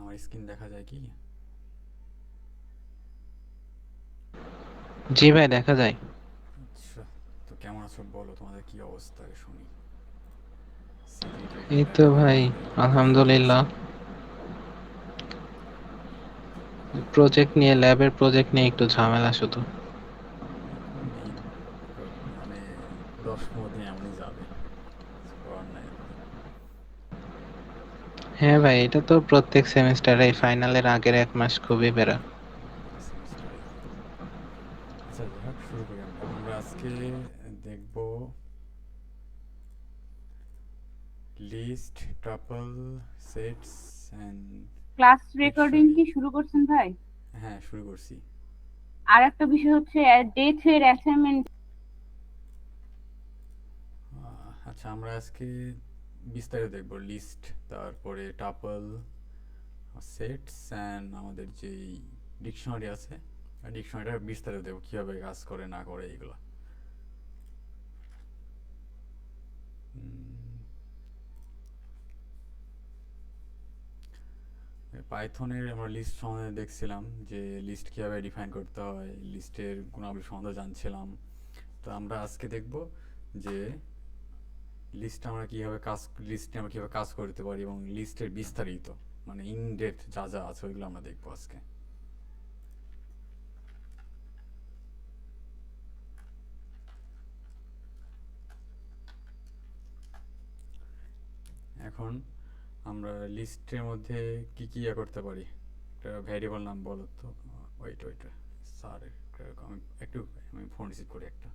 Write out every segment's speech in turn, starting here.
আমার স্ক্রিন দেখা যায় কি? জি ভাই, দেখা যায়। আচ্ছা, তো কেমন আছো বলো, তোমাদের কি অবস্থা আগে শুনি। সিটি এই তো রেগুলার ভাই, আমাদের শুরু আলহামদুলিল্লাহ। হয়েছে। প্রজেক্ট নিয়ে, ল্যাবের প্রজেক্ট নিয়ে একটু ঝামেলা শুধু। এখন এই মানে 10-15 দিন এমনই যাবে, কিছু করার নাই আর কি। হ্যাঁ ভাই, এটা তো প্রত্যেক সেমিস্টারে ফাইনালের আগের 1 মাস খুবই বেড়া। প্রত্যেক সেমিস্টারে। আচ্ছা, যাই হোক, শুরু করি। আমরা আমরা আজকে দেখব list, tuple, sets and class recording dictionary. কি শুরু করছেন ভাই? হ্যাঁ, শুরু করছি। আর একটা বিষয় হচ্ছে ডেট এর অ্যাসাইনমেন্ট। আচ্ছা, আমরা আজকে বিস্তারিত দেখব লিস্ট, তারপরে টাপল, সেটস অ্যান্ড আমাদের যেই ডিকশনারি আছে, ডিকশনারিটার বিস্তারিত দেখব কীভাবে কাজ করে না করে এইগুলো। পাইথনের আমরা লিস্ট সম্বন্ধে দেখছিলাম যে লিস্ট কীভাবে ডিফাইন করতে হয়, লিস্টের গুণাবলী সম্বন্ধে জানছিলাম। তো আমরা আজকে দেখব যে লিস্টে আমরা কীভাবে কাজ করতে পারি এবং লিস্টের বিস্তারিত, মানে ইন ডেপথ যা যা আছে ওইগুলো আমরা দেখবো আজকে। এখন আমরা লিস্টের মধ্যে কি কি ইয়ে করতে পারি, একটা ভ্যারিয়েবল নাম বলো তো। ওইটা ওইটা স্যার, আমি একটু, আমি ফোন রিসিভ করি একটা।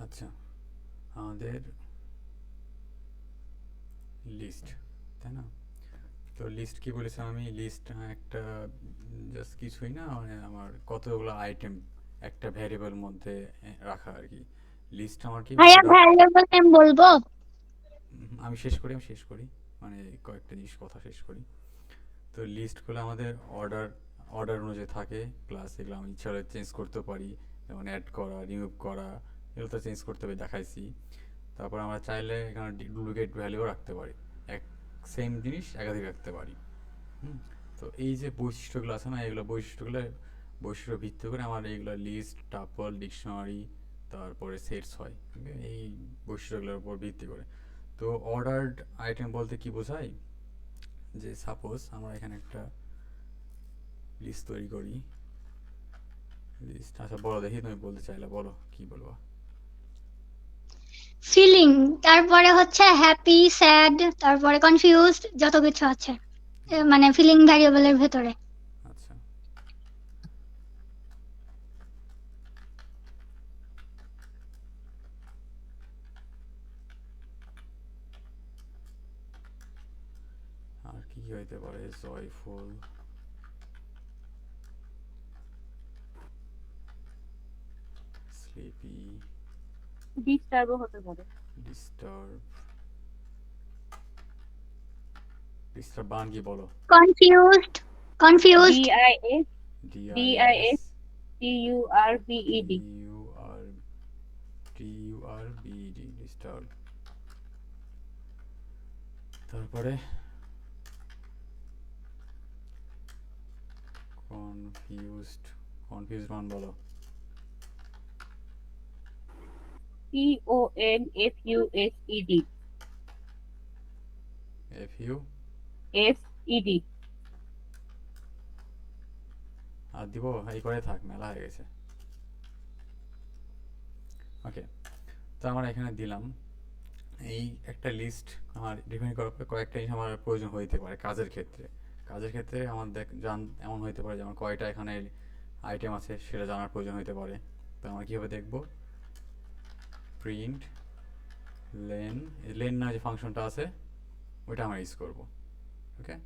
আচ্ছা, আমাদের লিস্ট, তাই না? তো লিস্ট কি বলেছিলাম আমি? লিস্ট একটা জাস্ট কিছুই না, মানে আমার কতগুলো আইটেম একটা ভ্যারিয়েবল মধ্যে রাখা আর কি। লিস্ট আমার কি ভাইয়া অর্ডার। ভ্যারিয়েবল নেম বলবো? আমি শেষ করি, মানে কয়েকটা জিনিস কথা শেষ করি। তো লিস্টগুলো আমাদের অর্ডার অর্ডার অনুযায়ী থাকে, প্লাস এগুলো আমি ইচ্ছা হলে চেঞ্জ করতে পারি, যেমন অ্যাড করা, রিমুভ করা, এগুলো তো চেঞ্জ করতে হবে, দেখাইছি। তারপর আমরা চাইলে এখানে ডুপ্লিকেট ভ্যালুও রাখতে পারি, এক সেম জিনিস একাধিক রাখতে পারি। হুম। তো এই যে বৈশিষ্ট্যগুলো আছে না, এগুলো বৈশিষ্ট্য ভিত্তি করে আমার এইগুলো লিস্ট, টাপল, ডিকশনারি, তারপরে সেটস হয়, ওকে, এই বৈশিষ্ট্যগুলোর উপর ভিত্তি করে। তো অর্ডার্ড আইটেম বলতে কি বোঝায়, যে সাপোজ আমরা এখানে একটা লিস্ট তৈরি করি। লিস্ট, আচ্ছা বলো দেখি, তুমি বলতে চাইলে বলো, কি বলবো? ফিলিং, তারপরে হচ্ছে হ্যাপি, স্যাড, তারপরে কনফিউজড, যত কিছু আছে মানে ফিলিং ভ্যারিয়েবলের ভেতরে। আচ্ছা, আর কি কি হইতে পারে? জয়ফুল, স্লিপি, ডিস্টার্বও হতে পারে। ডিস্টার্ব। ডিস্টার্ব বান কি বলো? Confused, confused. D I S, D I S, D I S, T U R B E D. T U R B D, disturb. তারপরে কনফিউজড, কনফিউজড মান বলো। CONFUSED, F U, S E D. আর দিব, এই করে থাক, মেলা হয়ে গেছে। ওকে, তো আমরা এখানে দিলাম এই একটা লিস্ট। আমার ডিফাইন করার পরে কয়েকটা জিনিস আমার প্রয়োজন হইতে পারে কাজের ক্ষেত্রে আমার এমন হইতে পারে যেমন কয়টা এখানে আইটেম আছে সেটা জানার প্রয়োজন হইতে পারে। তো আমরা কীভাবে দেখব? প্রিন্ট লেন, লেন না যে ফাংশনটা আছে ওইটা আমরা ইউজ করবো। ওকে,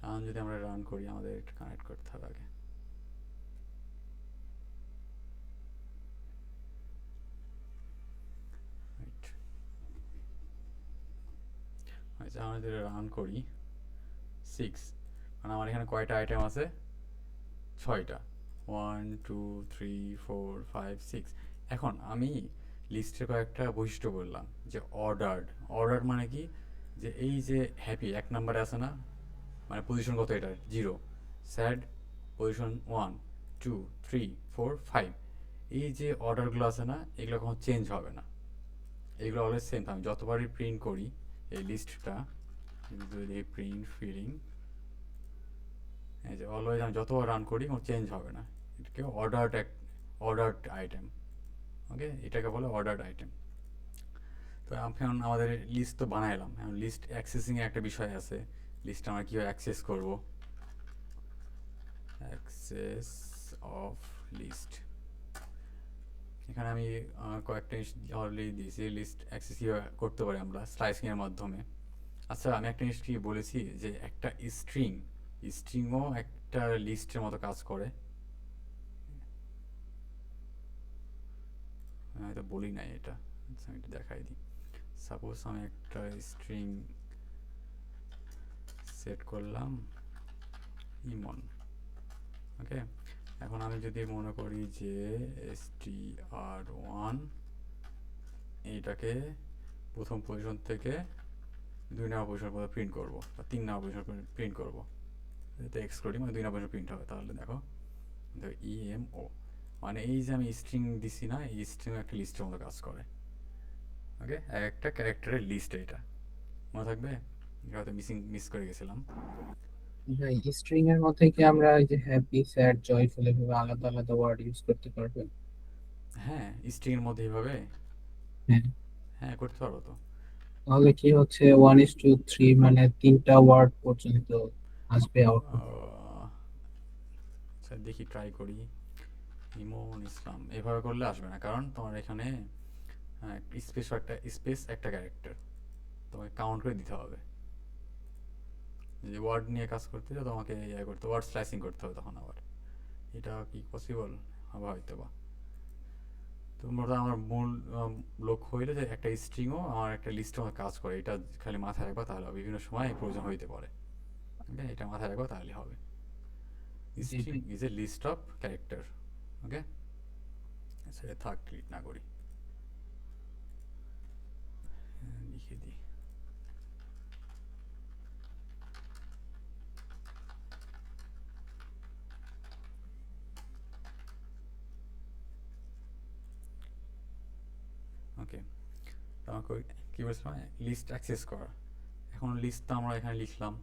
এখন যদি আমরা রান করি আমাদের এটা কানেক্ট করতে হবে আগে। Right. আচ্ছা আমরা যদি রান করি 6, মানে আমার এখানে কয়টা আইটেম আছে? 6টা। 1 2 3 4 5 6। এখন আমি লিস্টের কয়েকটা বৈশিষ্ট্য বললাম যে অর্ডার্ড মানে কি, যে এই যে হ্যাপি 1 নম্বরে আছে না, মানে পজিশন কত এটা 0, স্যাড পজিশন 1 2 3 4 5, এই যে অর্ডারগুলো আছে না এগুলো কখনো চেঞ্জ হবে না, এগুলো অলওয়েজ সেম। আমি যতবারই প্রিন্ট করি এই লিস্টটা, যদি প্রিন্ট ফিলিং, এই যে অলওয়েজ আমি যতবার রান করি কোনো চেঞ্জ হবে না, এটাকে অর্ডার্ড আইটেম। ওকে, এটাকে বলে অর্ডার্ড আইটেম। তো এখন আমাদের লিস্ট তো বানাইলাম, এখন লিস্ট অ্যাক্সেসিংয়ের একটা বিষয় আছে। লিস্ট আমরা কীভাবে অ্যাক্সেস করব? অ্যাক্সেস অফ লিস্ট, এখানে আমি কয়েকটা জিনিস অলরেডি দিয়েছি। লিস্ট অ্যাক্সেস কীভাবে করতে পারি আমরা? স্লাইসিংয়ের মাধ্যমে। আচ্ছা আমি একটা জিনিস কি বলেছি যে একটা স্ট্রিংও একটা লিস্টের মতো কাজ করে, আমি হয়তো বলি নাই এটা। আচ্ছা আমি এটা দেখাই দিই। সাপোজ আমি একটা স্ট্রিং সেট করলাম ইমন। ওকে, এখন আমি যদি মনে করি যে str1 এইটাকে প্রথম পজিশন থেকে 2 নম্বর পজিশন পর্যন্ত প্রিন্ট করবো, বা 3 নম্বর পজিশন প্রিন্ট করবো, এতে এক্সক্লুডিং মানে 2 নম্বর পজিশন প্রিন্ট হবে। তাহলে দেখো ইএমও, মানে এই যে আমি স্ট্রিং দিছি না, এই স্ট্রিং একটা লিস্টের মতো কাজ করে। ওকে, একটা ক্যারেক্টারের লিস্ট, এটা মনে থাকবে, হয়তো মিস করে গেছিলাম। ভাই স্ট্রিং এর মধ্যে কি আমরা এই যে হ্যাপি স্যাড জয়ফুল এভাবে আলাদা আলাদা ওয়ার্ড ইউজ করতে পারবো? হ্যাঁ, স্ট্রিংয়ের মধ্যে এইভাবে হ্যাঁ, হ্যাঁ করতে পারবো তো। তাহলে কি হচ্ছে 1:3 মানে 3টা ওয়ার্ড পর্যন্ত আসবে আউটপুট? আচ্ছা দেখি ট্রাই করি। ইমন ইসলাম এভাবে করলে আসবে না, কারণ তোমার এখানে স্পেস একটা ক্যারেক্টার, তোমাকে কাউন্ট করে দিতে হবে। যদি ওয়ার্ড নিয়ে কাজ করতে চাও তোমাকে ইয়ে করতে, ওয়ার্ড স্লাইসিং করতে হবে তখন আবার। এটা কি পসিবল হবে? হয়তো বা। তোমরা আমার মূল লক্ষ্য হইলে যে একটা স্ট্রিংও আমার একটা লিস্টে আমার কাজ করে, এটা খালি মাথায় রাখবা, তাহলে বিভিন্ন সময় প্রয়োজন হইতে পারে। ওকে, এটা মাথায় রাখবা তাহলে হবে। String is a list of character. Okay, সেটা থাক, ক্লিক না করি, লিখে দিই। ওকে, আমাকে কী বলছিলাম, লিস্ট অ্যাক্সেস করা। এখন লিস্ট তো আমরা এখানে লিখলাম,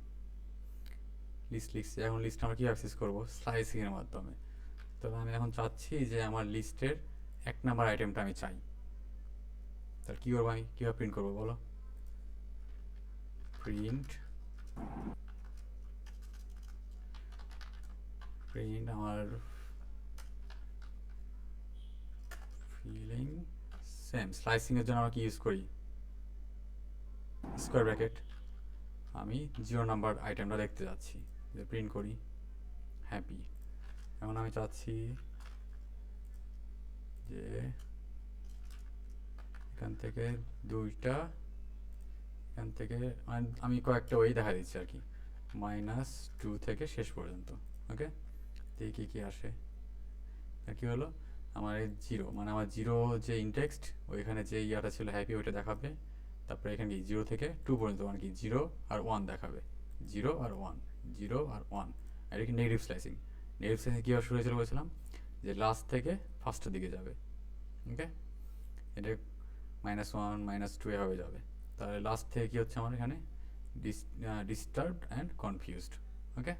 লিস্ট লিখছি, এখন লিস্ট আমরা কী অ্যাক্সেস করবো? স্লাইসিংয়ের মাধ্যমে। তবে আমি এখন চাচ্ছি যে আমার লিস্টের 1 নাম্বার আইটেমটা আমি চাই, তাহলে কী করবো? আমি কীভাবে প্রিন্ট করবো বলো? প্রিন্ট আমার ফিলিং সেম। স্লাইসিংয়ের জন্য আমরা কি ইউজ করি? Square bracket. আমি 0 নাম্বার আইটেমটা দেখতে যাচ্ছি, যে প্রিন্ট করি হ্যাপি। এখন আমি চাচ্ছি যে এখান থেকে 2টা, এখান থেকে আমি কয়েকটা ওই দেখা দিচ্ছি আর কি, -2 থেকে শেষ পর্যন্ত। ওকে, দেখি কী আসে। কী হলো আমার এই 0, মানে আমার 0 যে ইনটেক্সট, ওইখানে যে ইয়াটা ছিল হ্যাপি ওইটা দেখাবে। তারপরে এখানে কি 0 থেকে 2 পর্যন্ত, মানে কি 0 আর 1 দেখাবে, 0 আর 1, 0 আর 1। আর এটা কি নেগেটিভ স্লাইসিং। নেগেটিভ স্লাইসিং কীভাবে শুরু হয়েছিল বলছিলাম, যে লাস্ট থেকে ফার্স্টের দিকে যাবে। ওকে, এটা -1 -2 এভাবে যাবে। তাহলে লাস্ট থেকে কী হচ্ছে আমার এখানে? Disturbed and confused. Okay,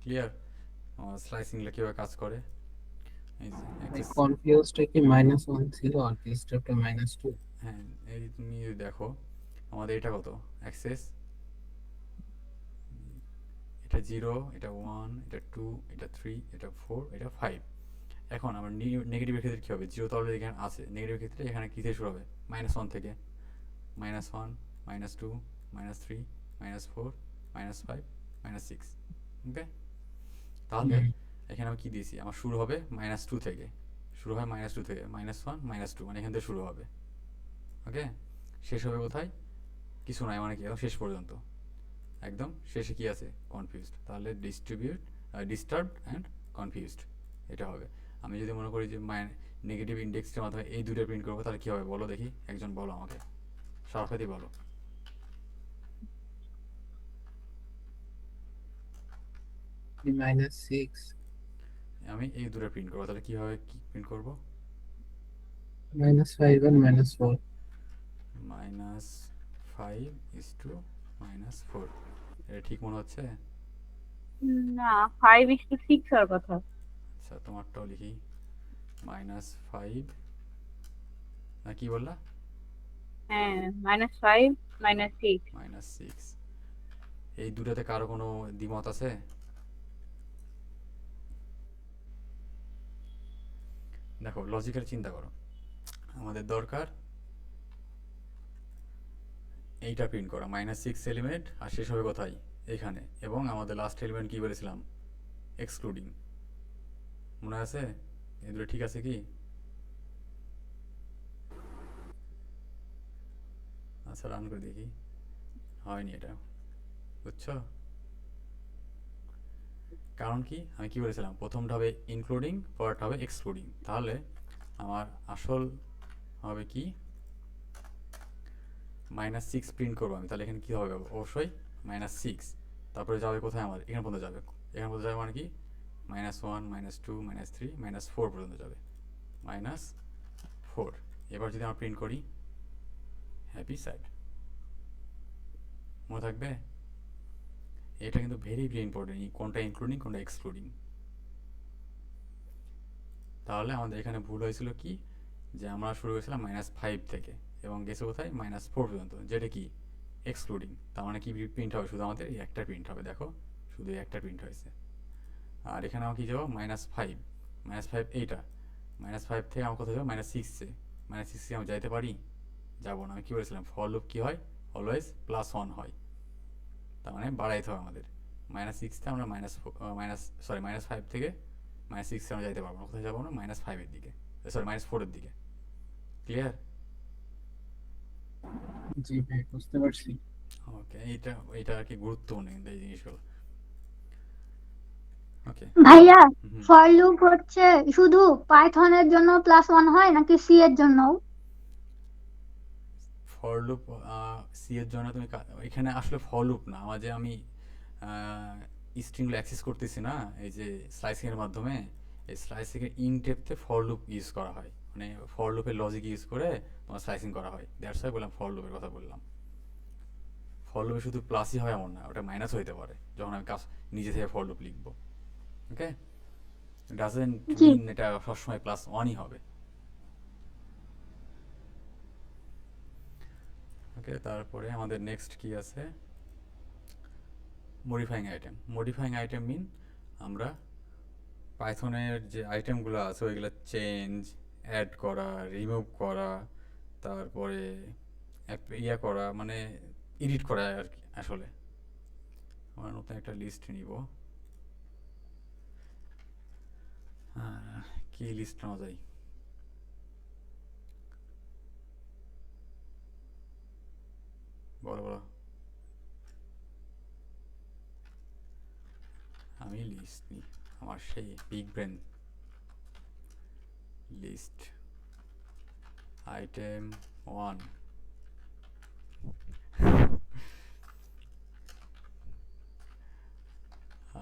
clear আমার স্লাইসিংগুলো কীভাবে কাজ করে? কনফিউজটা কি -1 ছিল আর ডিস্টার্বটা -2? হ্যাঁ, এই তুমি দেখো আমাদের এটা কত অ্যাক্সেস, এটা 0, এটা 1, এটা 2, এটা 3, এটা 4, এটা 5। এখন আমার নেগেটিভের ক্ষেত্রে কী হবে, জিরো তো অলরেডি এখানে আছে, নেগেটিভের ক্ষেত্রে এখানে কী থেকে শুরু হবে, -1 থেকে, -1, -2, -3, -4, -5, -6। ওকে, তাহলে এখানে আমি কি দিয়েছি, আমার শুরু হবে -2 থেকে, শুরু হয় -2 থেকে, -1, -2 মানে এখান থেকে শুরু হবে। ওকে, শেষ হবে কোথায়, কিছু নাই, মানে কি একদম শেষ পর্যন্ত, একদম শেষে কি আছে, কনফিউজড। তাহলে ডিস্টার্বড অ্যান্ড কনফিউজড এটা হবে। আমি যদি মনে করি যে নেগেটিভ ইন্ডেক্সের মাধ্যমে এই দুটো প্রিন্ট করবো, তাহলে কী হবে বলো দেখি, একজন বলো আমাকে, সারাফাতি বলো। -6 আমি এই দুটো প্রিন্ট করবো, তাহলে কীভাবে কি প্রিন্ট করবো, -5 and -4 -5:-4, এটা ঠিক মনে হচ্ছে? না, 5:6 হওয়ার কথা। আচ্ছা, তোমারটাও লিখি, -5 না কি বললা, হ্যাঁ, -5 -6। -6। এই দুটাতে কারো কোনো দ্বিমত আছে? দেখো লজিক্যাল চিন্তা করো, আমাদের দরকার এইটা প্রিন্ট করা, -6 এলিমেন্ট, আর শেষ হবে কোথায়, এখানে, এবং আমাদের লাস্ট এলিমেন্ট কি বলেছিলাম, এক্সক্লুডিং, মনে আছে? এই দুটো ঠিক আছে কি? আচ্ছা, রান করে দেখি, হয়নি এটা, বুঝছো? কারণ কি, আমি কি বলেছিলাম, প্রথমটা হবে ইনক্লুডিং, পরেরটা হবে এক্সক্লুডিং। তাহলে আমার আসল হবে কি, -6 প্রিন্ট করবো আমি, তাহলে এখানে কি হবে, অবশ্যই -6, তারপরে যাবে কোথায়, আমার এখানে পর্যন্ত যাবে, এখানে পর্যন্ত যাবে মানে কি, -1, -2, -3, -4 পর্যন্ত যাবে, -4। এবার যদি আমরা প্রিন্ট করি হ্যাপি স্যাড, মনে থাকবে? এটা কিন্তু ভেরি ভেরি ইম্পর্টেন্ট, কোনটা ইনক্লুডিং কোনটা এক্সক্লুডিং। তাহলে আমাদের এখানে ভুল হয়েছিল কি, যে আমরা শুরু করেছিলাম -5 থেকে এবং গেছে কোথায়, -4 পর্যন্ত, যেটা কি এক্সক্লুডিং। তার মানে কি প্রিন্ট হবে, শুধু আমাদের এই একটা প্রিন্ট হবে, দেখো শুধু একটা প্রিন্ট হয়েছে। আর এখানে আমার কি যাবো, -5 এইটা, -5 থেকে আমার কোথায় যাবো, -6-এ। -6-এ আমি যাইতে পারি, যাবো না। আমি কি বলেছিলাম, ফর লুপ কি হয়, অলওয়েজ +1 হয়, তার মানে বাড়াইতে হবে আমাদের। -6-তে আমরা -5 থেকে -6-এ আমরা যাইতে পারবো না, কোথায় যাবো না, -5-এর দিকে, -4-এর দিকে। ক্লিয়ার? জি ভাই, বুঝতে পারছি। ওকে, এইটা আর কি গুরুত্বপূর্ণ কিন্তু এই জিনিসগুলো। ওকে ভাইয়া, ফর লুপ হচ্ছে শুধু পাইথনের জন্য +1 হয় নাকি সি এর জন্যও? ফর লুপ সি এর জন্য তুমি এখানে আসলে ফর লুপ না, আমার যে আমি স্ট্রিংগুলো অ্যাক্সেস করতেছি না, এই যে স্লাইসিং এর মাধ্যমে, এই স্লাইসিং এর ইনডেপথে ফর লুপ ইউজ করা হয়, মানে ফর লুপের লজিক ইউজ করে তোমার স্লাইসিং করা হয়। দ্যাটস ওয়াই বললাম, ফর লুপের কথা বললাম। ফর লুপে শুধু প্লাসই হয় এমন না, ওটা মাইনাস হইতে পারে যখন আমি নিজে থেকে ফর লুপ লিখবো। ওকে, ডাজেন্ট মিন এটা সবসময় +1ই হবে। ওকে, তারপরে আমাদের নেক্সট কি আছে, মডিফাইং আইটেম। মডিফাইং আইটেম মিন আমরা পাইথনের যে আইটেমগুলো আছে ওইগুলো চেঞ্জ, অ্যাড করা, রিমুভ করা, তারপরে করা, মানে এডিট করা আর কি। আসলে আমরা নতুন একটা লিস্ট নিব, কি লিস্ট নেওয়া যায়, বলো বলো। আমি লিস্ট নিই, আমার সেই big brain. List item 1,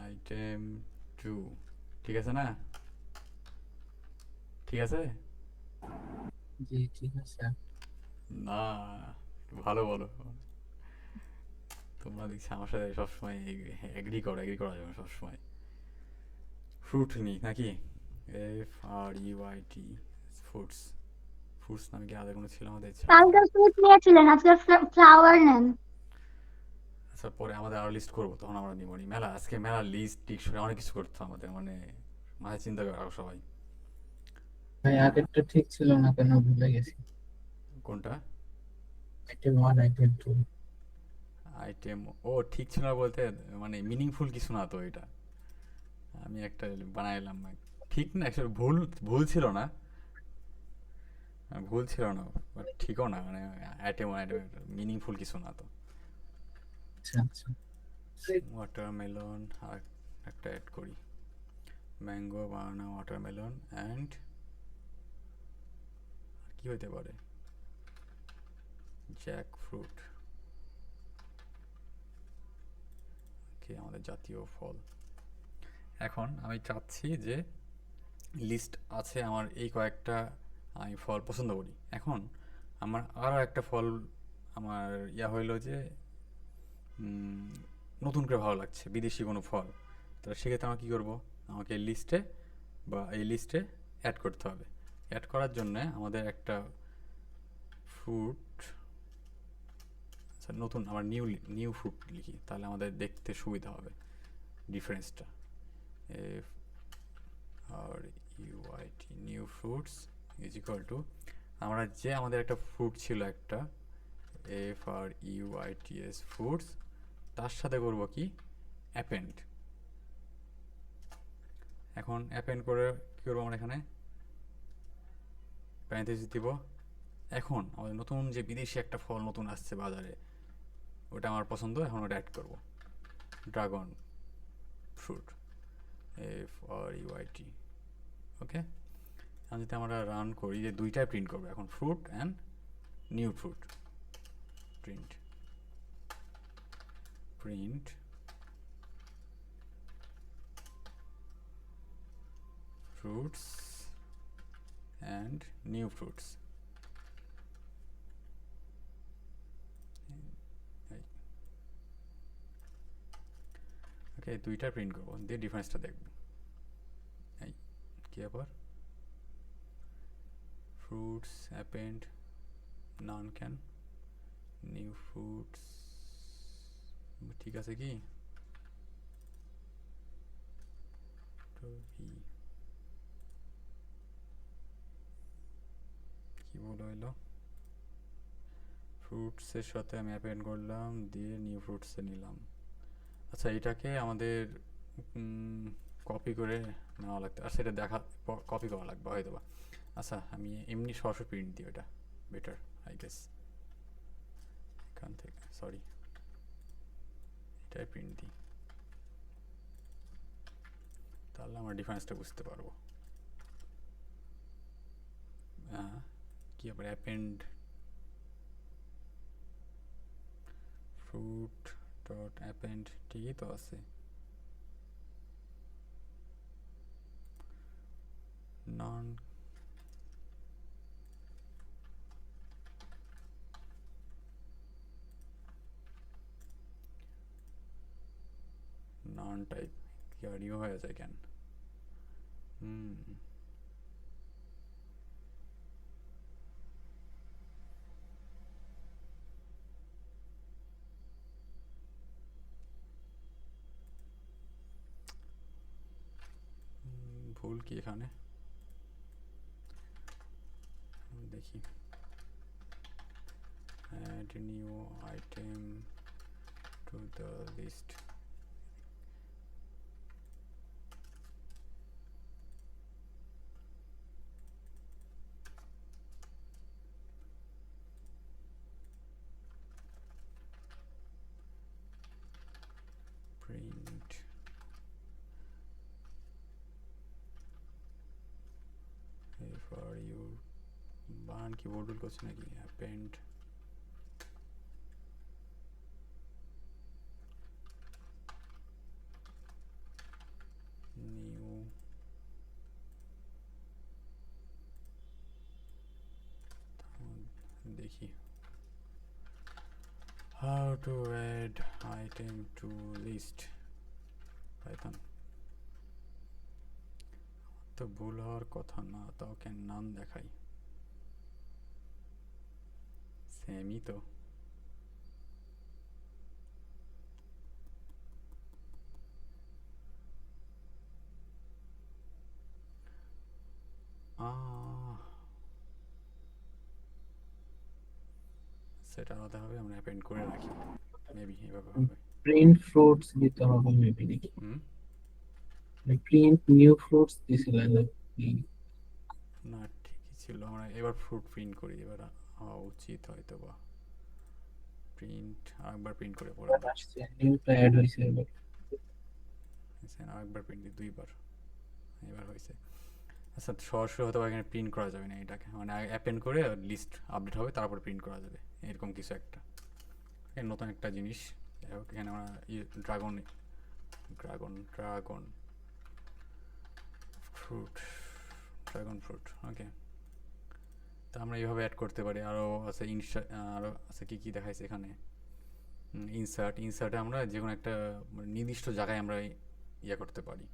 item 2, ঠিক আছে না? ঠিক আছে জি ঠিক আছে। না, ভালো বলো, তোমরা দেখছি আমার সাথে সবসময় এগ্রি করা যাবে সবসময়। ফ্রুট নিই নাকি, FRUIT, ফ্রুটস। ফ্রুটস নামে কি আলাদা কোনো ছিল আমাদের? কালকে ফ্রুট নিয়েছিলেন, আজকে ফ্লাওয়ার নেন। আচ্ছা, পরে আমাদের আরো লিস্ট করবো, তখন আমরা নিব নি। আজকে মেলা লিস্ট টিক অনেক কিছু করতে আমাদের, মানে মাথায় চিন্তা করে রাখো সবাই। ভাই আগেরটা ঠিক ছিল না কেন ভুলে গেছি। কোনটা? Item 1 item 2। আইটেম, ও ঠিক ছিল না বলতে মানে মিনিংফুল কিছু না তো এটা, আমি একটা বানাইলাম। ঠিক না, অ্যাকচুয়ালি ভুল, ভুল ছিল না, ভুল ছিল না, বাট ঠিকও না, মানে আইটেম আইটেম মিনিংফুল কিছু না তো। আচ্ছা আচ্ছা। ওয়াটারমেলন, আর একটা অ্যাড করি, ম্যাঙ্গো, বানানা, ওয়াটারমেলন অ্যান্ড কি হতে পারে, জ্যাক ফ্রুট, কি আমাদের জাতীয় ফল। এখন আমি চাচ্ছি যে লিস্ট আছে আমার এই কয়েকটা, আমি ফল পছন্দ করি। এখন আমার আরও একটা ফল আমার হইলো যে নতুন করে ভালো লাগছে, বিদেশি কোনো ফল। তো সেক্ষেত্রে আমার কী করবো, আমাকে লিস্টে বা এই লিস্টে অ্যাড করতে হবে। অ্যাড করার জন্য আমাদের একটা ফ্রুট, আচ্ছা নতুন আমার নিউ ফ্রুট লিখি, তাহলে আমাদের দেখতে সুবিধা হবে ডিফারেন্সটা। F R U I T, new fruits is equal to, আমরা যে আমাদের একটা ফ্রুট ছিল একটা, এফ আর ইউআইটিএস ফ্রুটস, তার সাথে করব কি অ্যাপেন্ড। এখন অ্যাপেন্ড করে কী করবো আমরা এখানে প্যারেন্থেসিস দিব। এখন আমাদের নতুন যে বিদেশি একটা ফল নতুন আসছে বাজারে, ওটা আমার পছন্দ, এখন ওটা অ্যাড করব, ড্রাগন ফ্রুট, এফ আর ইউআইটি। ওকে, এখন যদি আমরা রান করি, যে দুইটাই প্রিন্ট করবো এখন, fruit and new fruit, print print fruits and new fruits. ওকে, দুইটা প্রিন্ট করবো, দিয়ে ডিফারেন্সটা দেখব। এই কি আবার fruits append none can, new fruits ঠিক আছে কি, কি বলো হইলো, ফ্রুটসের সাথে আমি অ্যাপেন্ড করলাম, দিয়ে নিউ ফ্রুটসে নিলাম। আচ্ছা এটাকে আমাদের কপি করে নেওয়া লাগতো, আর সেটা দেখা কপি করা লাগবে হয়তো বা। আচ্ছা আমি এমনি সরাসরি প্রিন্ট দিই, ওটা বেটার আই গেস, এখান থেকে সরি এটাই প্রিন্ট দিই, তাহলে আমরা ডিফারেন্সটা বুঝতে পারবো। কি আবার অ্যাপেন্ড ফ্রুট ডট অ্যাপেন্ড, ঠিকই তো আছে, নন নন টাইপ কি আর ইউ হয়ে যায় কেন? ভুল কি এখানে, দেখি, add new item to the list, print for you, বানান কি ভুল করছে নাকি, append new, দেখি how to add item to list, Python তো ভুল হওয়ার কথা না, তাও কেন নাম দেখাই, সেমই তো। সেটা আলাদা হবে, আমরা অ্যাপেন্ড করে রাখি, মেবি এভাবে হবে। প্রিন্ট ফ্রুটস দিতে হবে মেবি নাকি? হুম, প্রিন্ট নিউ ফ্রুটস দিছিলেন নাকি? না ঠিকই ছিল, আমরা এবার ফ্রুট প্রিন্ট করি, এবার হওয়া উচিত হয়তো বা। প্রিন্ট আরেকবার প্রিন্ট করে পড়ে আমরা আসছে নিউটা অ্যাড হইছে এবার। আরেকবার প্রিন্ট দিই, দুইবার, এবার হয়েছে। আচ্ছা সরাসরি হয়তো বা এখানে প্রিন্ট করা যাবে না এটাকে, মানে অ্যাপেন্ড করে লিস্ট আপডেট হবে তারপর প্রিন্ট করা যাবে, এরকম কিছু একটা। নতুন একটা জিনিস। যাই হোক, এখানে আমরা dragon dragon dragon fruit dragon fruit, okay. তা আমরা এইভাবে অ্যাড করতে পারি। আরও আছে আরও আছে কী কী দেখাইছে এখানে, ইনসার্টে আমরা যে কোনো একটা নির্দিষ্ট জায়গায় আমরা ইয়ে করতে পারি,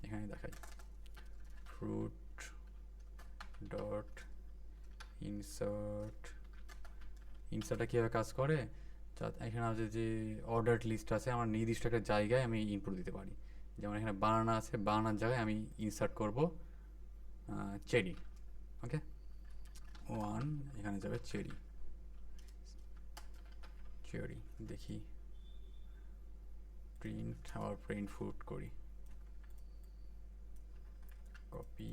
এখানে দেখাই ফ্রুট ডট ইনসার্টটা কীভাবে কাজ করে। এখানে আমাদের যে অর্ডার লিস্ট আছে, আমার নির্দিষ্ট একটা জায়গায় আমি ইনপুট দিতে পারি। যেমন এখানে বানানা আছে, বানানার জায়গায় আমি ইনসার্ট করব চেরি, ওকে। 1 এখানে যাবে চেরি, দেখি প্রিন্ট ফ্রুট করি, কপি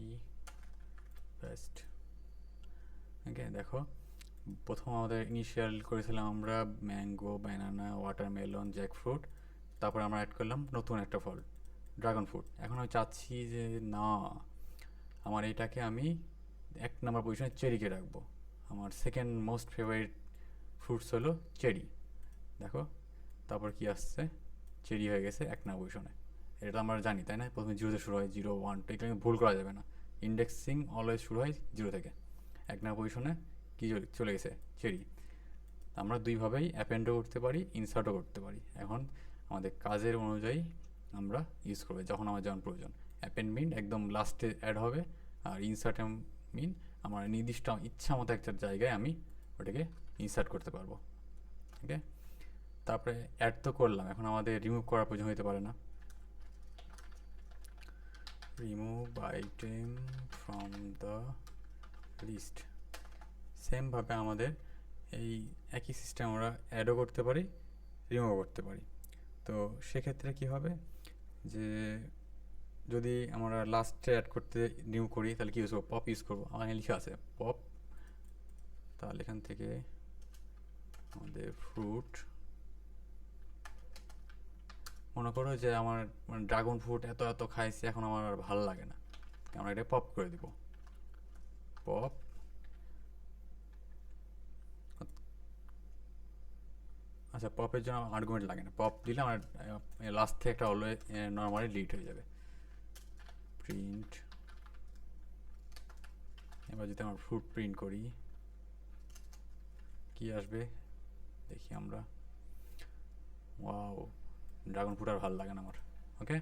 পেস্ট, ওকে। দেখো প্রথম আমাদের ইনিশিয়াল করেছিলাম আমরা ম্যাঙ্গো, ব্যানানা, ওয়াটারমেলন, জ্যাকফ্রুট, তারপর আমরা অ্যাড করলাম নতুন একটা ফল ড্রাগন ফ্রুট। এখন আমি চাচ্ছি যে না, আমার এটাকে আমি 1 নম্বর পজিশনে চেরিকে রাখবো। আমার সেকেন্ড মোস্ট ফেভারিট ফ্রুটস হলো চেরি, দেখো তারপর কি আসছে, চেরি হয়ে গেছে 1 নম্বর পজিশনে। এটা আমরা জানি তাই না, প্রথমে 0 থেকে শুরু হয়, 0 1 2, এটা ভুল করা যাবে না। ইন্ডেক্সিং অলওয়েজ শুরু হয় 0 থেকে। 1 নম্বর পজিশনে কি চলে গেছে, চেরি। আমরা দুইভাবেই অ্যাপেন্ডও করতে পারি, ইনসার্টও করতে পারি। এখন আমাদের কাজের অনুযায়ী আমরা ইউজ করবো, যখন আমার যেমন প্রয়োজন। অ্যাপেন্ড মিন একদম লাস্টে অ্যাড হবে, আর ইনসার্ট মিন আমার নির্দিষ্ট ইচ্ছা মতো একটা জায়গায় আমি ওটাকে ইনসার্ট করতে পারবো, ওকে। তারপরে অ্যাড তো করলাম, এখন আমাদের রিমুভ করার প্রয়োজন হতে পারে না। Remove item from the list, সেমভাবে আমাদের এই একই সিস্টেম আমরা অ্যাডও করতে পারি, রিমুভ করতে পারি। তো সেক্ষেত্রে কি হবে যে যদি আমরা লাস্টে অ্যাড করতে রিমুভ করি তাহলে কি ইউজ করবো, পপ ইউজ করবো। আমার লেখা আছে পপ, তাহলে এখান থেকে আমাদের ফ্রুট, মনে করো যে আমার ড্রাগন ফ্রুট এত এত খাইছি, এখন আমার আর ভালো লাগে না, আমরা এটা পপ করে দিব, পপ। আচ্ছা পপের জন্য আর্গুমেন্ট লাগে না, পপ দিলে আমার লাস্ট থেকে একটা অলওয়েজ নর্মালি ডিলিট হয়ে যাবে। প্রিন্ট, এবার যদি আমরা ফ্রুট প্রিন্ট করি কি আসবে দেখি আমরা, ওয়াও ড্রাগন ফ্রুট আর ভালো লাগে না আমার, ওকে।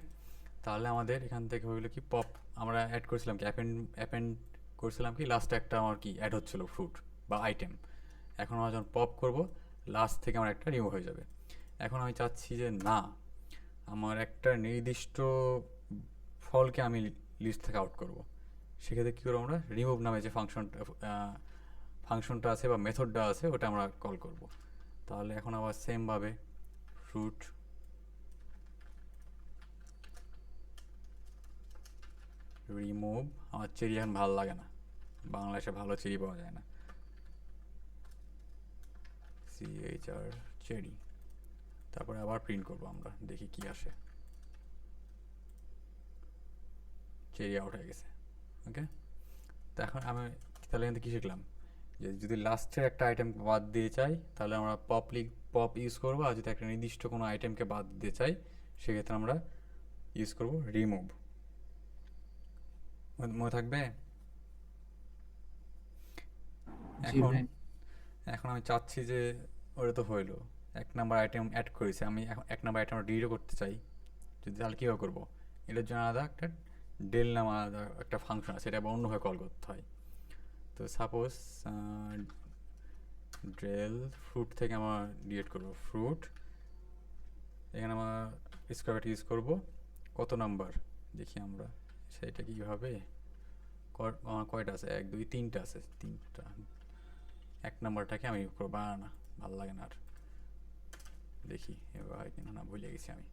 তাহলে আমাদের এখান থেকে হইলো কি, পপ আমরা অ্যাড করেছিলাম কি, অ্যাপেন্ড করেছিলাম কি, লাস্টে একটা আমার কি অ্যাড হচ্ছিলো ফ্রুট বা আইটেম। এখন আমরা যখন পপ করব লাস্ট থেকে আমার একটা রিমুভ হয়ে যাবে। এখন আমি চাচ্ছি যে না, আমার একটা নির্দিষ্ট ফলকে আমি লিস্ট থেকে আউট করব। সেক্ষেত্রে কী করবো, আমরা রিমুভ নামে যে ফাংশনটা আছে বা মেথডটা আছে ওটা আমরা কল করব। তাহলে এখন আবার সেমভাবে ফ্রুট রিমুভ, আমার চেরি এখন ভালো লাগে না, বাংলাদেশে ভালো চেরি পাওয়া যায় না, CHR চেরি। তারপরে আবার প্রিন্ট করব, আমরা দেখি কি আসে, চেরি আউট হয়ে গেছে, ওকে। তো এখন আমি তাহলে এখান থেকে কী শিখলাম, যে যদি লাস্টের একটা আইটেম বাদ দিয়ে চাই তাহলে আমরা পপ ইউজ করবো, আর যদি একটা নির্দিষ্ট কোনো আইটেমকে বাদ দিতে চাই সেক্ষেত্রে আমরা ইউজ করব রিমুভ। মনে থাকবে? এখন এখন আমি চাচ্ছি যে ওটা তো হইলো, 1 নাম্বার আইটেম অ্যাড করেছি, আমি এখন 1 নাম্বার আইটেম ডিলিটও করতে চাই, যদি তাহলে কীভাবে করবো, এটার জন্য আলাদা একটা ডেল নাম আলাদা একটা ফাংশন আছে, সেটা আবার অন্যভাবে কল করতে হয়। তো সাপোজ ডেল ফ্রুট থেকে আমার ডিলিট করবো ফ্রুট, এখানে আমার স্কোয়ার ইউজ করবো, কত নাম্বার দেখি আমরা সেটা কীভাবে, আমার কয়টা আছে, 1 2 3টা আছে, 3টা। 1 নাম্বারটাকে আমি করবো বানানা, ভালো লাগে না আর। দেখি এবার হয় কিনা, না ভুলে গেছি আমি।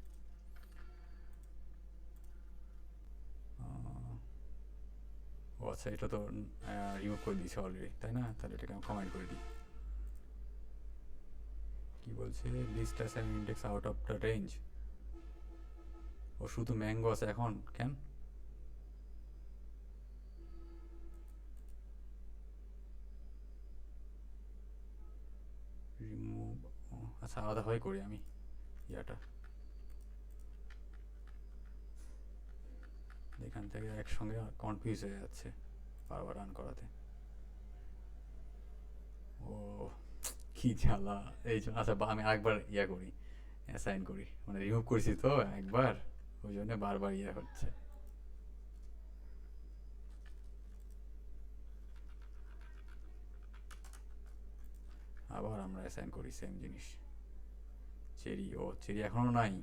ও আচ্ছা, এটা তো রিমুভ করে দিয়েছে অলরেডি, তাই না? তাহলে এটাকে আমি কমেন্ট করে দিই। কি বলছে, list assign index out of the range. ও শুধু ম্যাঙ্গো আছে এখন, কেন? রিমুভ, আচ্ছা আলাদা হয় করি আমি ইয়াটা, এখান থেকে একসঙ্গে কনফিউজ হয়ে যাচ্ছে বারবার রান করাতে। ও কি জ্বালা এই জন্য। আচ্ছা আমি আরেকবার ইয়া করি, অ্যাসাইন করি, মানে রিমুভ করছি তো একবার, ওই জন্য বারবার ইয়া হচ্ছে। আবার আমরা অ্যাসাইন করি সেম জিনিস। চেরি, ও চেরি এখনো নাই,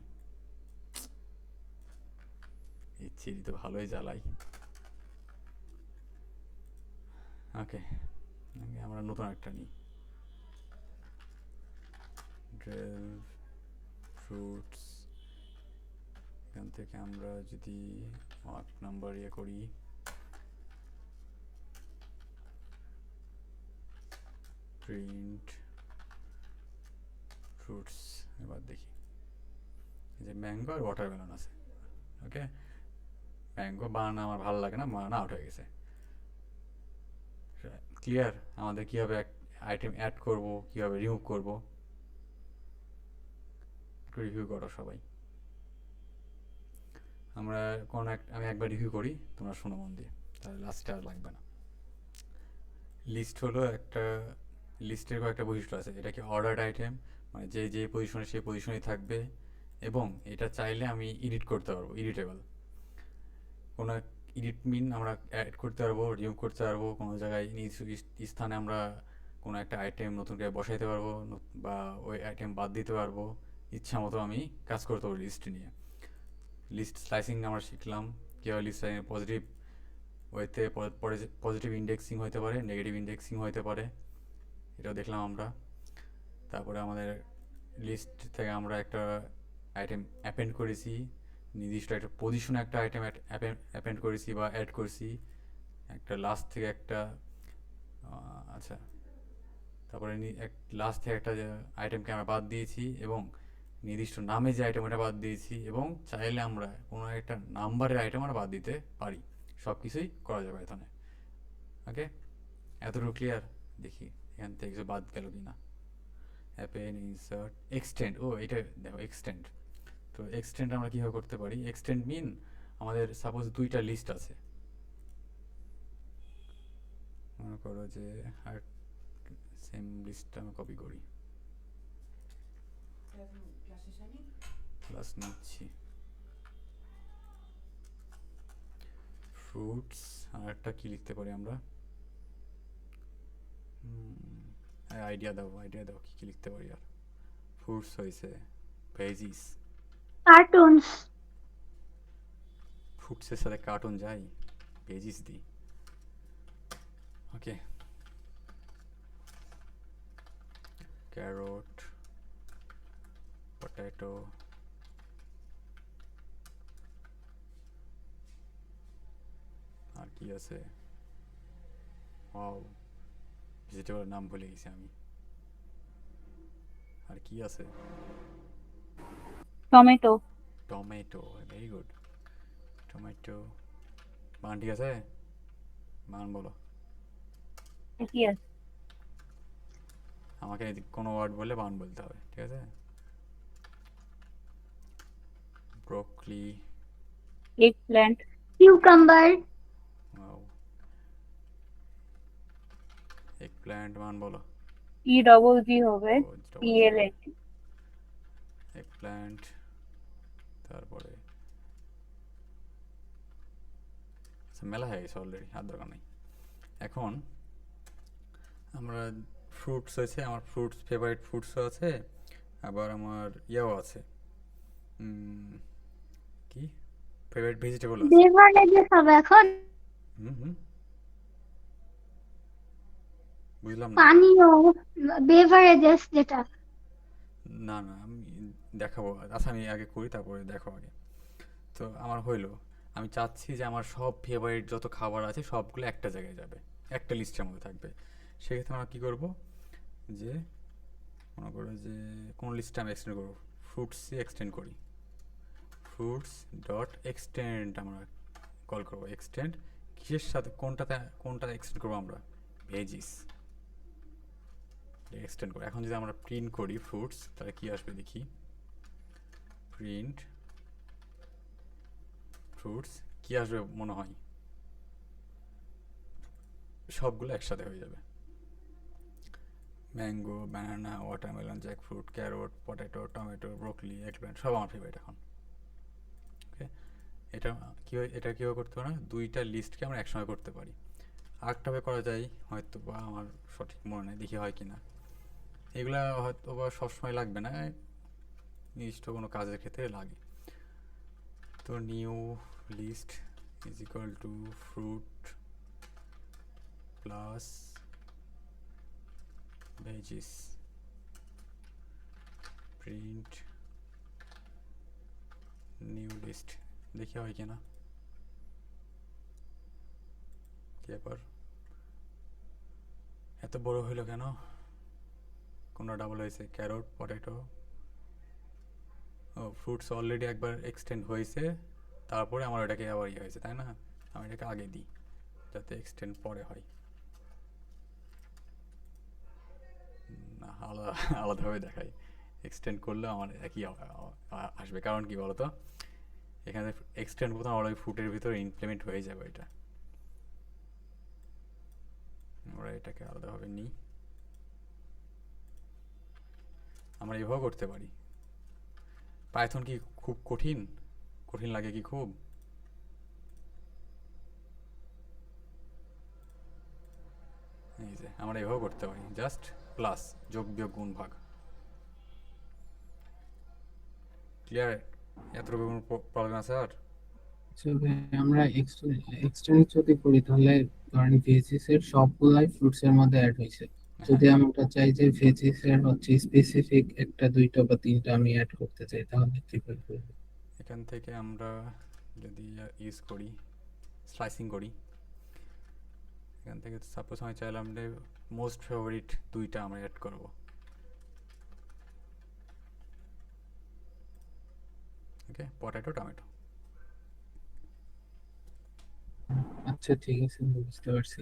এই চেরি তো ভালোই জ্বালাই। ওকে, আমরা নতুন একটা নিই, ড্রেল ফ্রুটস। এখান থেকে আমরা যদি ওয়াক নাম্বার ইয়ে করি, প্রিন্ট ফ্রুটস। এবার দেখি এই যে ম্যাঙ্গো আর ওয়াটারমেলন আছে। ওকে, ম্যাঙ্গো বানানো আমার ভালো লাগে না, বানানো আউট হয়ে গেছে। ক্লিয়ার আমাদের কীভাবে আইটেম অ্যাড করব, কীভাবে রিমুভ করব, একটু রিভিউ করো সবাই। আমরা আমি একবার রিভিউ করি, তোমরা শোনো মন দিয়ে, তাহলে লাস্টে আর লাগবে না। লিস্ট হলো একটা, লিস্টের কয়েকটা বৈশিষ্ট্য আছে। এটা কি অর্ডার্ড আইটেম, মানে যে যে পজিশনে সেই পজিশনেই থাকবে, এবং এটা চাইলে আমি এডিট করতে পারবো, এডিটেবল। কোনো এডিট মিন আমরা অ্যাড করতে পারবো, রিমুভ করতে পারবো, কোনো জায়গায় নিজ স্থানে আমরা কোনো একটা আইটেম নতুন করে বসাইতে পারবো, বা ওই আইটেম বাদ দিতে পারবো। ইচ্ছা মতো আমি কাজ করতে পারবো লিস্ট নিয়ে। লিস্ট স্লাইসিং আমরা শিখলাম, কীভাবে লিস্ট স্লাইসিং পজিটিভ ওয়েতে পজিটিভ ইন্ডেক্সিং হতে পারে, নেগেটিভ ইন্ডেক্সিং হতে পারে, এটাও দেখলাম আমরা। তারপরে আমাদের লিস্ট থেকে আমরা একটা আইটেম অ্যাপেন্ড করেছি, নির্দিষ্ট একটা পজিশনে একটা আইটেম অ্যাপেন্ড করেছি বা অ্যাড করেছি, একটা লাস্ট থেকে একটা, আচ্ছা তারপরে লাস্ট থেকে একটা আইটেমকে আমরা বাদ দিয়েছি, এবং নির্দিষ্ট নামে যে আইটেম ওটা বাদ দিয়েছি, এবং চাইলে আমরা কোনো একটা নাম্বারের আইটেম আমরা বাদ দিতে পারি। সব কিছুই করা যাবে এখানে। ওকে, এতটুকু ক্লিয়ার? দেখি এখান থেকে কিছু বাদ গেল কি না। অ্যাপেন, ইনসার্ট, এক্সটেন্ড। ও এটা দেখো এক্সটেন্ড। তো এক্সটেন্ড আমরা কীভাবে করতে পারি? এক্সটেন্ড মিন আমাদের সাপোজ দুইটা লিস্ট আছে, মনে করো যে আর সেম লিস্টটা আমি কপি করি, ক্লাস নিচ্ছি ফ্রুটস, আর একটা কী লিখতে পারি আমরা? আইডিয়া দাও কী কী লিখতে পারি আর। ফ্রুটস হয়েছে, ভেজিস, কার্টুনস। ফ্রুটসের সাথে কার্টুন যাই, ভেজিস দিই। ওকে, ক্যারট, পটেটো, আর কি আছে? ওয়াও, ভেজিটেবলের নাম ভুলে গেছি আমি। আর কি আছে? Tomato. Tomato, very good. Tomato, মান ঠিক আছে? মান বলো। কি আছে? আমাকে কোনো ওয়ার্ড বললে মান বলতে হবে, ঠিক আছে? Broccoli, eggplant, cucumber, wow. Eggplant, মান বলো। EGG হবে, ও, PLANT। এগপ্ল্যান্ট, তারপরে আচ্ছা মেলা হয়ে গেছে অলরেডি, আর দরকার নেই। এখন আমরা ফ্রুটস হয়েছে, আমার ফ্রুটস ফেভারিট ফ্রুটসও আছে, আবার আমার ইয়াও আছে, কি ফেভারিট ভেজিটেবল আছে। বেভারেজেস হবে এখন। হুম, বুঝলাম না। পানীয়, বেভারেজেস যেটা। না না, আমি দেখাবো। আচ্ছা আমি আগে করি, তারপরে দেখো আগে। তো আমার হইলো, আমি চাচ্ছি যে আমার সব ফেভারিট যত খাবার আছে সবগুলো একটা জায়গায় যাবে, একটা লিস্টের মধ্যে থাকবে। সেক্ষেত্রে আমরা কী করব, যে মনে করো যে কোন লিস্টটা আমি এক্সটেন্ড করবো, ফ্রুটসই এক্সটেন্ড করি। ফ্রুটস ডট এক্সটেন্ড আমরা কল করবো। এক্সটেন্ড কিসের সাথে, কোনটা এক্সটেন্ড করবো আমরা, ভেজিস এক্সটেন্ড করবো। এখন যদি আমরা প্রিন্ট করি ফ্রুটস, তাহলে কি আসবে দেখি, প্রিন্ট ফ্রুটস, কি আসবে মনে হয়, সবগুলো একসাথে হয়ে যাবে। Mango, banana, watermelon, jackfruit, carrot, potato, tomato, broccoli, eggplant, সব আমার ফেভারিট এখন। ওকে, এটা কীভাবে করতে পারি না, দুইটা লিস্টকে আমরা একসঙ্গে করতে পারি। আরেকটাভাবে করা যায় হয়তো, বা আমার সঠিক মনে নেই, দেখি হয় কি না। এগুলা হয়তো বা সবসময় লাগবে না, নির্দিষ্ট কোনো কাজের ক্ষেত্রে লাগে। তো new list is equal to fruit plus veggies, print new list, দেখি হয় কিনা। কি ব্যাপার, এত বড় হইলো কেন, কোনটা ডাবল হয়েছে, ক্যারট, পটেটো, ও ফ্রুটস অলরেডি একবার এক্সটেন্ড হয়েছে, তারপরে আমার এটাকে আবার ইয়ে হয়েছে, তাই না? আমি এটাকে আগে দিই যাতে এক্সটেন্ড পরে হয়, না আলাদা আলাদাভাবে দেখাই। এক্সটেন্ড করলে আমার একই আসবে, কারণ কি বলতো, এখানে এক্সটেন্ড করতে আমার ওই ফুটের ভিতরে ইমপ্লিমেন্ট হয়ে যাবে এটা। আমরা এটাকে আলাদাভাবে নিই, আমরা এভাবেও করতে পারি। পাইথন কি খুব কঠিন, কঠিন লাগে কি খুব? এই যে আমরা এভাবেও করতে পারি, জাস্ট প্লাস, যোগ বিয়োগ গুণ ভাগ। ক্লিয়ার? এতটুকু কোনো প্রবলেম আছে আর? তবে আমরা এক্সটেন্ড যদি করি তাহলে ধরেন ভেজিস এর সবগুলাই ফ্রুটস এর মধ্যে অ্যাড হয়েছে। যদি হ্যাঁ, আমরা চাই যে ভেজিস এর হচ্ছে স্পেসিফিক একটা, দুইটা বা তিনটা আমি অ্যাড করতে চাই, তাহলে কিভাবে করব? এখান থেকে আমরা যদি ইউজ করি, স্লাইসিং করি, এখান থেকে সাপোজ আমি চাইলাম যে মোস্ট ফেভারিট দুইটা আমরা অ্যাড করব। ওকে, পটেটো, টমেটো। আচ্ছা ঠিক আছে, বুঝতে পারছি।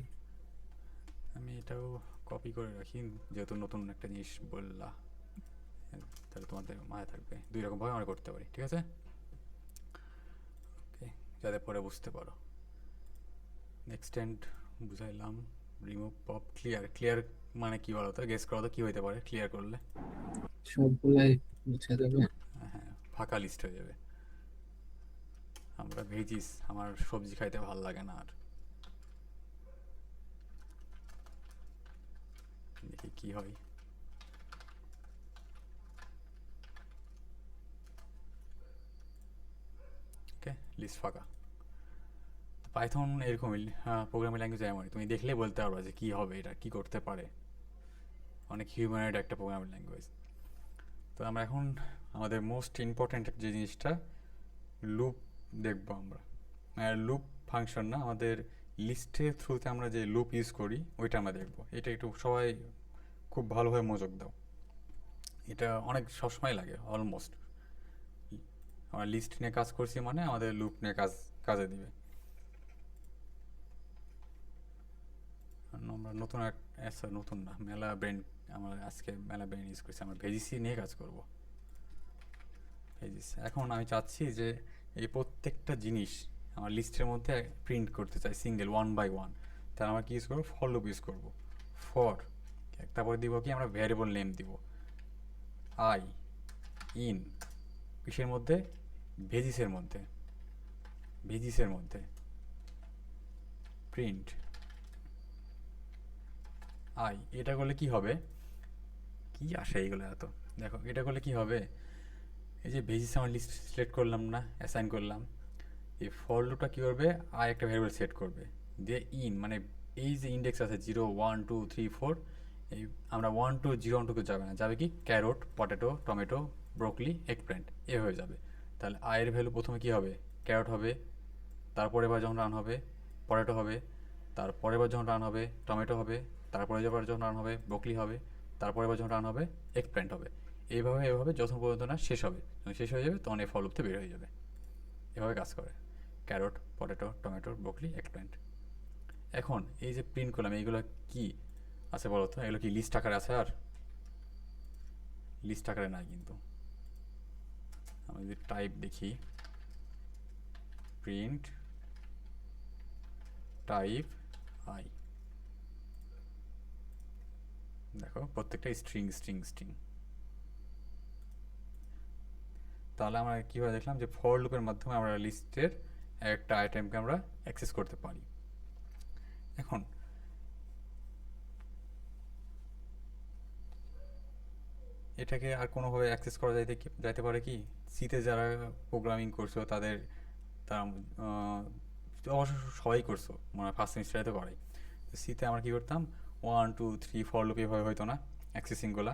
আমি এটাও কপি করে রাখি, যেহেতু নতুন একটা জিনিস বললা, তাহলে তোমাদের মাথায় থাকবে। দুই রকমভাবে আমরা করতে পারি, ঠিক আছে? ওকে, যাতে পরে বুঝতে পারো। এক্সটেন্ড বুঝাইলাম, রিমুভ, পপ, ক্লিয়ার। ক্লিয়ার মানে কি বলো তো, গেস করো তো কি হইতে পারে ক্লিয়ার করলে? সবগুলাই মুছে দেবে? হ্যাঁ, ফাঁকা লিস্ট হয়ে যাবে। আমরা ভেজিস, আমার সবজি খাইতে ভালো লাগে না আর, দেখি কি হয়। ওকে, লিস্ট ফাঁকা। পাইথন এরকমই প্রোগ্রামিং ল্যাঙ্গুয়েজ এমনই, তুমি দেখলেই বলতে পারবা যে কী হবে, এটা কী করতে পারে। অনেক হিউম্যানয়েড একটা প্রোগ্রামিং ল্যাঙ্গুয়েজ। তো আমরা এখন আমাদের মোস্ট ইম্পর্ট্যান্ট যে জিনিসটা, লুপ দেখব আমরা। লুপ ফাংশন না, আমাদের লিস্টের থ্রুতে আমরা যে লুপ ইউজ করি ওইটা আমরা দেখব। এটা একটু সবাই খুব ভালোভাবে মনোযোগ দাও, এটা অনেক সবসময় লাগে অলমোস্ট। আমরা লিস্ট নিয়ে কাজ করছি মানে আমাদের লুপ নিয়ে কাজে দিবে। আমরা নতুন নতুন না, মেলা ব্রেন, আমরা আজকে মেলা ব্রেন ইউজ করছি, আমরা ভেজিসি নিয়ে কাজ করব। ভেজিস, এখন আমি চাচ্ছি যে এই প্রত্যেকটা জিনিস আমার লিস্টের মধ্যে প্রিন্ট করতে চাই সিঙ্গেল, ওয়ান বাই ওয়ান। তাহলে আমরা কি ইউজ করবো, ফর লুপ ইউজ করবো। ফর, তারপরে দিব কি, আমরা ভ্যারিয়েবল নেম দিব, আই ইন, কিসের মধ্যে, ভেজিসের মধ্যে, ভেজিসের মধ্যে প্রিন্ট আই। এটা করলে কি হবে, কি আসে এইগুলো এত, দেখো এটা করলে কি হবে, এই যে ভেজিস আমার লিস্ট সিলেক্ট করলাম না, অ্যাসাইন করলাম, এই ফর লুপটা কী করবে, আই একটা ভ্যারিয়েবল সেট করবে, দিয়ে ইন মানে এই যে ইন্ডেক্স আছে 0 1 2 3 4, এই আমরা 1 2 0 1 2 যাবে না, যাবে কি ক্যারট, পটেটো, টমেটো, ব্রোকলি, এগপ্ল্যান্ট এভাবে যাবে। তাহলে আয়ের ভ্যালু প্রথমে কি হবে, ক্যারট হবে, তারপরে বার যখন রান হবে পটেটো হবে, তারপরে বার যখন রান হবে টমেটো হবে, তারপরে বার যখন রান হবে ব্রোকলি হবে, তারপরে বার যখন রান হবে এগপ্ল্যান্ট হবে। এইভাবে এভাবে যতক্ষণ পর্যন্ত না শেষ হবে, যখন শেষ হয়ে যাবে তখন এই ফর লুপতে বের হয়ে যাবে। এভাবে কাজ করে ক্যারট, পটেটো, টমেটো, ব্রোকলি, এগপ্ল্যান্ট। এখন এই যে প্রিন্ট করলাম এইগুলো কি আছে বলো তো, এগুলো কি লিস্ট আকারে আছে? আর লিস্ট আকারে নাই কিন্তু। আমি যদি টাইপ দেখি প্রিন্ট টাইপ আই, দেখো প্রত্যেকটা স্ট্রিং স্ট্রিং স্ট্রিং। তাহলে আমরা কীভাবে দেখলাম যে ফর লুপের মাধ্যমে আমরা লিস্টের একটা আইটেমকে আমরা অ্যাক্সেস করতে পারি। এখন এটাকে আর কোনোভাবে অ্যাক্সেস করা যাইতে পারে কি, সিতে যারা প্রোগ্রামিং করছো তাদের, তারা অবশ্য সবাই করছো মনে হয় ফার্স্ট সেমিস্টারে তো করাই। সিতে আমরা কী করতাম 1 2 3 ফর লুপ এভাবে হইতো না অ্যাক্সেসিংগুলা?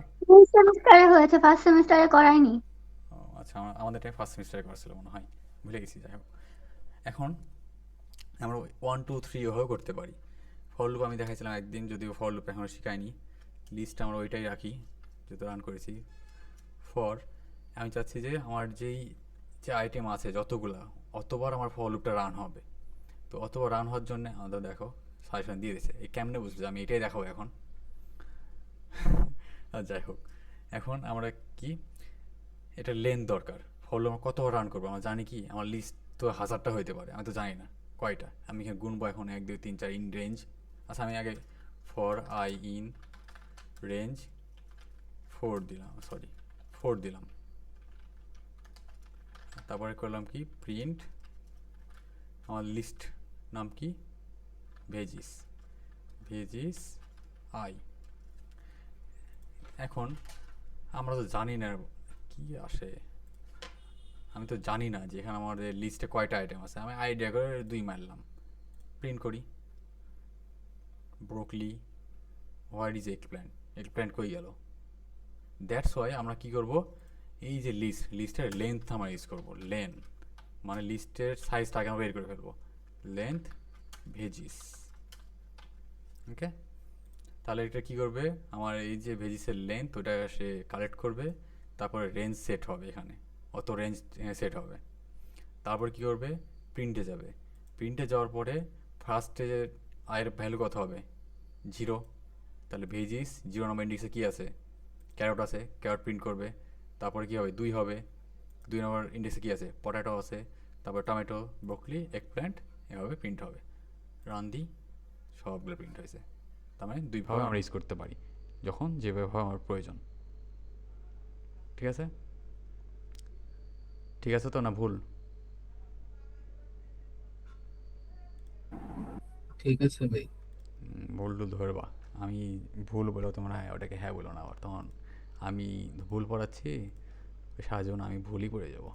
সেমিস্টারে হয়েছে, ফার্স্ট সেমিস্টারে করায়নি। আচ্ছা, আমাদের টাইম ফার্স্ট সেমিস্টারে করেছিল মনে হয়, ভুলে গেছি। যাই হোক, এখন আমরা 1 2 3 এভাবেও করতে পারি। ফর লুপ আমি দেখাইছিলাম একদিন, যদিও ফর লুপ এখনও শিখাইনি। লিস্ট আমরা ওইটাই রাখি যেহেতু রান করেছি। ফর আমি চাচ্ছি যে আমার যে আইটেম আছে যতগুলা, অতবার আমার ফর লুপটা রান হবে। তো অতবার রান হওয়ার জন্য আমাদের দেখো সাজেশন দিয়ে দিয়েছে। এই কেমনে বুঝবে, আমি এটাই দেখাবো এখন। আর যাই হোক, এখন আমরা কি এটা লেন্থ দরকার, ফর লুপ আমরা কতবার রান করবো। আমরা জানি কি আমার লিস্ট তো 1000টা হইতে পারে, আমি তো জানি না কয়টা। আমি এখানে গুনবো এখন 1 2 3 4 ইন রেঞ্জ। আচ্ছা, আমি আগে ফর আই ইন রেঞ্জ 4 দিলাম, 4 দিলাম। তারপরে করলাম কি প্রিন্ট আমার লিস্ট নাম কি ভেজিস আই। এখন আমরা তো জানি না কি আসে, আমি তো জানি না যে এখানে আমাদের লিস্টে কয়টা আইটেম আছে। আমি আইডিয়া করে 2 মারলাম, প্রিন্ট করি ব্রোকলি, হোয়াট ইজ এগপ্ল্যান্ট কই গেল। দ্যাটস ওয়াই আমরা কি করব, এই যে লিস্টের লেন্থ আমরা ইউজ করবো। লেন্থ মানে লিস্টের সাইজটাকে আমরা বের করে ফেলবো, লেন্থ ভেজিস। ওকে, তাহলে এটা কি করবে, আমার এই যে ভেজিসের লেন্থ ওটা সে কালেক্ট করবে, তারপরে রেঞ্জ সেট হবে, এখানে অত রেঞ্জ সেট হবে। তারপর কি করবে, প্রিন্টে যাবে। প্রিন্টে যাওয়ার পরে ফার্স্টে আয়ের ভ্যালু কত হবে 0, তাহলে ভেজিস 0 নম্বর ইন্ডেক্সে কী আছে, ক্যারট আছে, ক্যারট প্রিন্ট করবে। তারপরে কী হবে 2 হবে, 2 নম্বর ইন্ডেক্সে কী আছে, পটেটো আছে, তারপর টমেটো, ব্রোকলি, এগপ্ল্যান্ট, এভাবে প্রিন্ট হবে। রান দিই, সবগুলো প্রিন্ট হয়েছে। তার মানে 2 ভাবে আমরা ইউজ করতে পারি যখন যেভাবে আমার প্রয়োজন। ঠিক আছে, ঠিক আছে তো না ভুল? ঠিক আছে ভাই। ভুল টুল ধরবা, আমি ভুল বলেও তোমরা ওটাকে হ্যাঁ বলো না, আবার তখন আমি ভুল পড়াচ্ছি সাহায্য না, আমি ভুলই পড়ে যাব।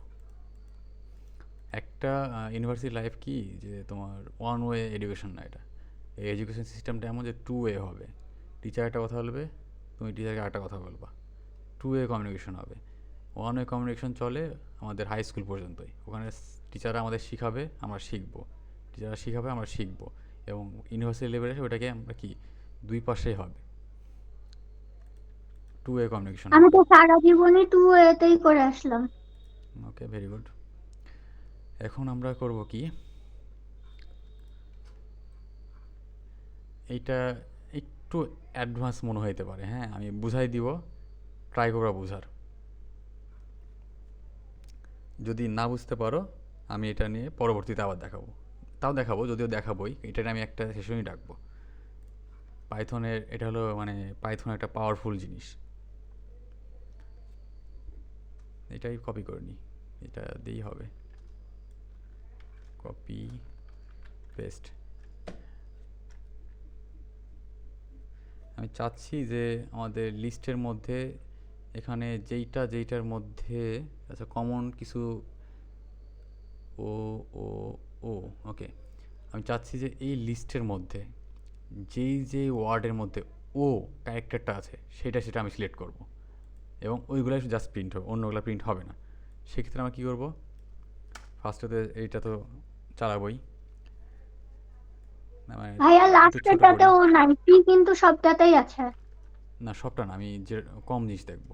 একটা ইউনিভার্সিটি লাইফ কি যে তোমার ওয়ান ওয়ে এডুকেশন না, এটা এই এডুকেশন সিস্টেমটা এমন যে 2 ওয়ে হবে। টিচার একটা কথা বলবে, তুমি টিচারকে একটা কথা বলবা, 2 ওয়ে কমিউনিকেশন হবে। 1 ওয়ে কমিউনিকেশন চলে আমাদের হাই স্কুল পর্যন্তই, ওখানে টিচাররা আমাদের শিখাবে, আমরা শিখবো, টিচাররা শিখাবে, আমরা শিখবো। এবং ইউনিভার্সিটি লেভেলে ওটাকে আমরা কি 2 পাশেই হবে, 2 ওয়ে কমিউনিকেশন। আমি তো সারা জীবনই 2 এতেই করে আসলাম। ওকে, ভেরি গুড। এখন আমরা করব কি, এইটা একটু অ্যাডভান্স মনে হইতে পারে, হ্যাঁ আমি বুঝাই দিব, ট্রাই করবা বুঝার। যদি না বুঝতে পারো আমি এটা নিয়ে পরবর্তীতে আবার দেখাবো, তাও দেখাবো, যদিও দেখাবোই, এটা আমি একটা সেশনই ডাকবো। পাইথনের এটা হলো মানে পাইথন একটা পাওয়ারফুল জিনিস। এটাই কপি করে নিই, এটা দিয়েই হবে, কপি পেস্ট। আমি চাচ্ছি যে আমাদের লিস্টের মধ্যে এখানে যেইটার মধ্যে আচ্ছা কমন কিছু ও ও ও ওকে, আমি চাচ্ছি যে এই লিস্টের মধ্যে যেই যে ওয়ার্ডের মধ্যে ও ক্যারেক্টারটা আছে সেটা আমি সিলেক্ট করব এবং ওইগুলাই জাস্ট প্রিন্ট হবে, অন্যগুলো প্রিন্ট হবে না। সেক্ষেত্রে আমরা কী করব, ফার্স্টে এইটা তো চালাবই, মানে ভাইয়া একটু ছোট করি। লাস্টেরটাতেও নাই, পি কিন্তু সবটাতেই আছে। না সবটা না, আমি যে কম জিনিস দেখব।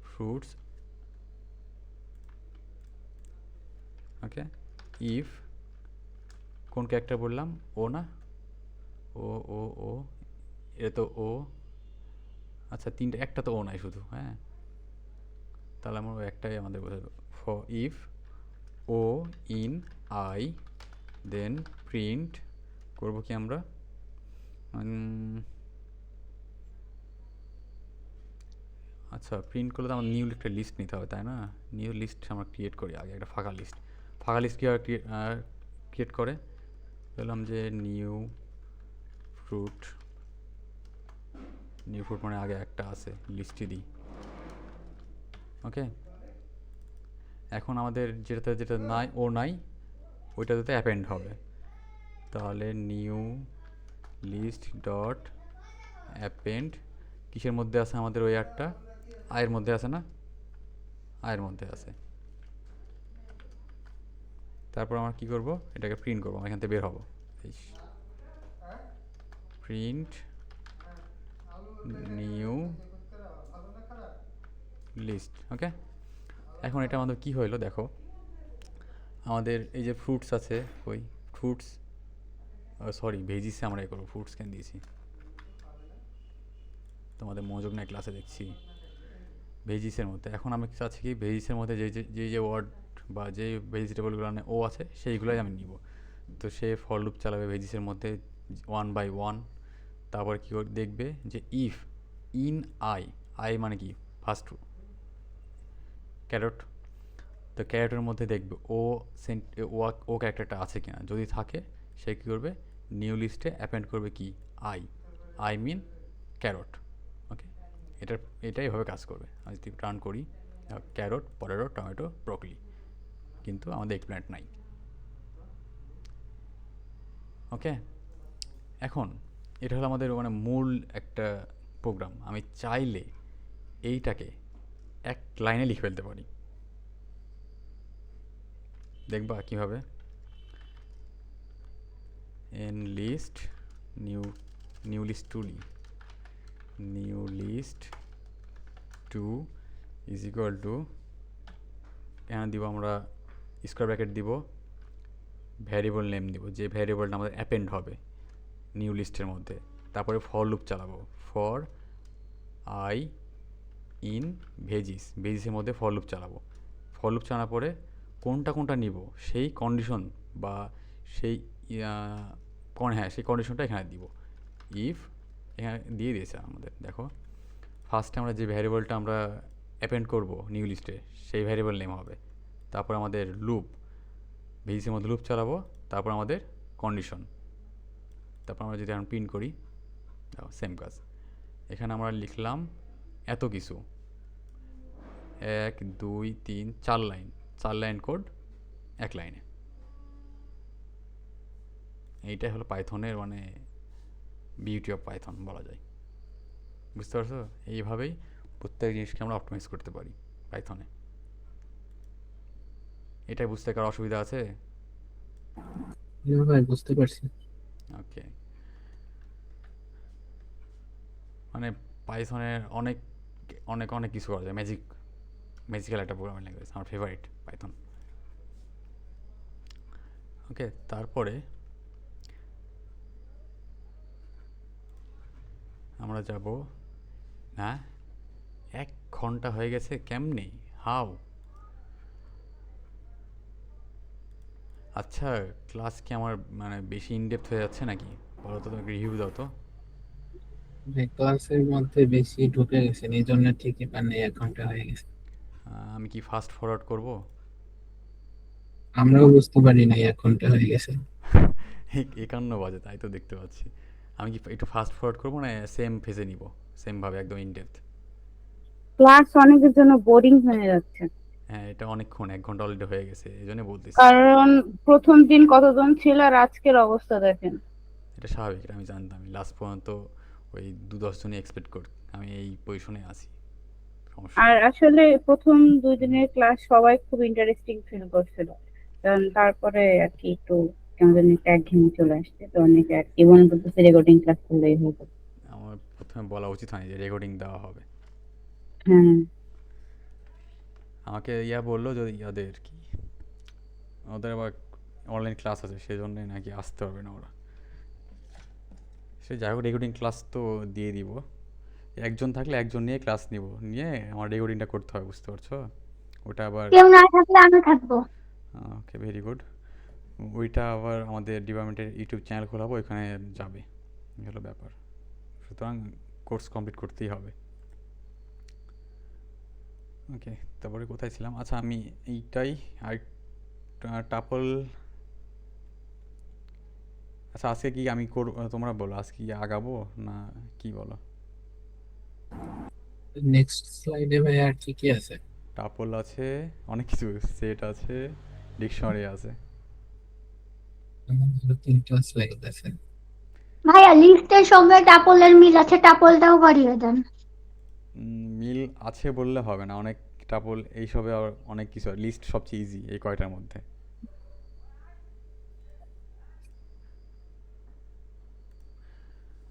ফ্রুটস, ওকে, ইফ কোন ক্যারেক্টার বললাম, ও না, ও ও ও এটা তো ও, আচ্ছা তিনটা, একটা তো ও নাই শুধু, হ্যাঁ তাহলে আমরা ওই একটাই আমাদের বোঝাবো। ফর ইফ ও ইন আই, দেন প্রিন্ট করব কি আমরা, আচ্ছা প্রিন্ট করলে তো আমার নিউ একটা লিস্ট নিতে হবে তাই না? নিউ লিস্ট আমরা ক্রিয়েট করি আগে, একটা ফাঁকা লিস্ট। ফাঁকা লিস্ট কীভাবে ক্রিয়েট করে, বললাম যে নিউ ফ্রুট, নিউ ফ্রুট মানে আগে একটা আছে লিস্টে দিই, ওকে। এখন আমাদের যেটা নাই, ও নাই, ওইটাতে অ্যাপেন্ড হবে, তাহলে নিউ লিস্ট ডট অ্যাপেন্ড কিসের মধ্যে আছে আমাদের, ওই একটা আয়ের মধ্যে আছে না, আয়ের মধ্যে আছে। তারপর আমরা কি করব, এটাকে প্রিন্ট করবো, আমরা এখান থেকে বের হব, প্রিন্ট নিউ লিস্ট, ওকে। এখন এটা আমাদের কি হইলো দেখো, আমাদের এই যে ফ্রুটস আছে, ওই ফ্রুটস, সরি ভেজিসে আমরা এ করবো, ফ্রুটস কেন দিয়েছি, তোমাদের মনোযোগ নাই ক্লাসে দেখছি। ভেজিসের মধ্যে এখন আমি চাচ্ছি কি, ভেজিসের মধ্যে যে ওয়ার্ড বা যে ভেজিটেবলগুলো ও আছে সেইগুলোই আমি নিব। তো সে ফর লুপ চালাবে ভেজিসের মধ্যে 1 বাই 1, তারপরে কী করে দেখবে যে ইফ ইন আই, আই মানে কি ফার্স্ট ক্যারট, তো ক্যারটের মধ্যে দেখবে ও ক্যারেক্টারটা আছে কিনা, যদি থাকে সে কী করবে, নিউ লিস্টে অ্যাপেন্ড করবে কি আই মিন ক্যারট, ওকে। এটাই এভাবে কাজ করবে। আমি যদি রান করি, ক্যারট, পটেটো, টমেটো, ব্রকলি, কিন্তু আমাদের এগপ্ল্যান্ট নাই, ওকে। এখন এটা হলো আমাদের মানে মূল একটা প্রোগ্রাম। আমি চাইলে এইটাকে এক লাইনে লিখে ফেলতে পারি, দেখবা কীভাবে, N list new list two new list two is equal to, এখানে দিব আমরা স্কোয়ার ব্র্যাকেট দিব, ভ্যারিয়েবল নেম দিব, যে ভ্যারিয়েবলটা আমাদের অ্যাপেন্ড হবে নিউ লিস্টের মধ্যে, তারপরে ফর লুপ চালাবো, ফর আই ইন ভেজিসের মধ্যে ফর লুপ চালাবো। ফর লুপ চালানোর পরে কোনটা নিব সেই কন্ডিশন বা সেই সেই কন্ডিশনটা এখানে দিব। ইফ এখানে দিয়ে দিয়েছে আমাদের, দেখো ফার্স্টে আমরা যে ভ্যারিয়েবলটা আমরা অ্যাপেন্ড করব নিউ লিস্টে সেই ভ্যারিয়েবল নেম হবে, তারপর আমাদের লুপ, ভেজিসের মধ্যে লুপ চালাবো, তারপর আমাদের কন্ডিশন, তারপর আমরা যদি এখন প্রিন্ট করি, দেখো সেম কাজ। এখানে আমরা লিখলাম এত কিছু, 1 2 3 4 লাইন, 4 লাইন কোড এক লাইনে। এইটাই হলো পাইথনের মানে বিউটি অফ পাইথন বলা যায়, বুঝতে পারছো? এইভাবেই প্রত্যেক জিনিসকে আমরা অপটিমাইজ করতে পারি পাইথনে। এটাই বুঝতে কারো অসুবিধা আছে? ভাই বুঝতে পারছি। ওকে, মানে পাইথনের অনেক অনেক অনেক কিছু করা যায়, ম্যাজিক্যাল একটা প্রোগ্রামিং ল্যাঙ্গুয়েজ, আমার ফেভারিট পাইথন। ওকে, তারপরে আমরা যাব, হ্যাঁ 1 ঘন্টা হয়ে গেছে, কেমনে, হাউ? আচ্ছা ক্লাস কি আমার মানে বেশি ইনডেপথ হয়ে যাচ্ছে নাকি, বলো তো, তুমি রিভিউ দাও তো। ক্লাসের মধ্যে বেশি ঢুকে গেছেন, এই জন্য ঠিকই পাননি, 1 ঘন্টা হয়ে গেছে। আমি কি ফাস্ট ফরওয়ার্ড করব? আমরাও বুঝতে পারি নাই 1 ঘন্টা হয়ে গেছে। 51 বাজে, তাই তো দেখতে পাচ্ছি। আমি কি একটু ফাস্ট ফরওয়ার্ড করবো না সেম ফেজে নিব, সেম ভাবে একদম ইনডেপথ? ক্লাস অনেকের জন্য বোরিং হয়ে যাচ্ছে, হ্যাঁ এটা অনেকক্ষণ, 1 ঘন্টা অলরেডি হয়ে গেছে, এই জন্য বলতেছি। কারণ প্রথম দিন কতজন ছিল আর আজকের অবস্থা দেখেন। এটা স্বাভাবিক, এটা আমি জানতাম। লাস্ট পর্যন্ত ওই 2-10 জনই এক্সপেক্ট করি আমি এই পজিশনে আছি, সমস্যা আর নেই। আসলে প্রথম 2 দিনের ক্লাস সবাই খুব ইন্টারেস্টিং ফিল করছিল, কারণ তারপরে আর কি একটু কেমন জানি একটা একঘেয়েমি চলে আসছে, তো অনেকে আর কি মনে করতেছে রেকর্ডিং ক্লাস করলেই হতো। আমার প্রথমে বলা উচিত হয়নি যে রেকর্ডিং দেওয়া হবে। হ্যাঁ, আমাকে বললো যদি ইয়াদের কি ওদের আবার অনলাইন ক্লাস আছে, সেই জন্য নাকি আসতে পারবে না ওরা। সে যাই হোক, রেকর্ডিং ক্লাস তো দিয়ে দিব। একজন থাকলে একজন নিয়ে ক্লাস নিব, নিয়ে আমার রেকর্ডিংটা করতে হবে, বুঝতে পারছো? ওটা আবার কেউ না থাকলে আমি থাকবো। ওকে, ভেরি গুড। ওইটা আবার আমাদের ডিপার্টমেন্টের ইউটিউব চ্যানেল খোলাবো, ওইখানে যাবে, এই হলো ব্যাপার। সুতরাং কোর্স কমপ্লিট করতেই হবে। ওকে, তারপরে কোথায় ছিলাম? আচ্ছা, আমি এইটাই আর টাপল। আচ্ছা, আজকে কি আমি তোমরা বলো আজকে কি আগাবো না কি বলো? নেক্সট স্লাইডে ভাই আর কি কি আছে? টাপল আছে, অনেক কিছু, সেট আছে, ডিকশনারি আছে। আমাদের 3টা স্লাইড আছে। ভাইয়া লিস্টের সঙ্গে টাপলের মিল আছে, টাপলটাও বাড়িয়ে দেন। মিল আছে বললে হবে না, অনেক টাপল এইসবে আবার অনেক কিছু। লিস্ট সবচেয়ে ইজি এই কয়টার মধ্যে।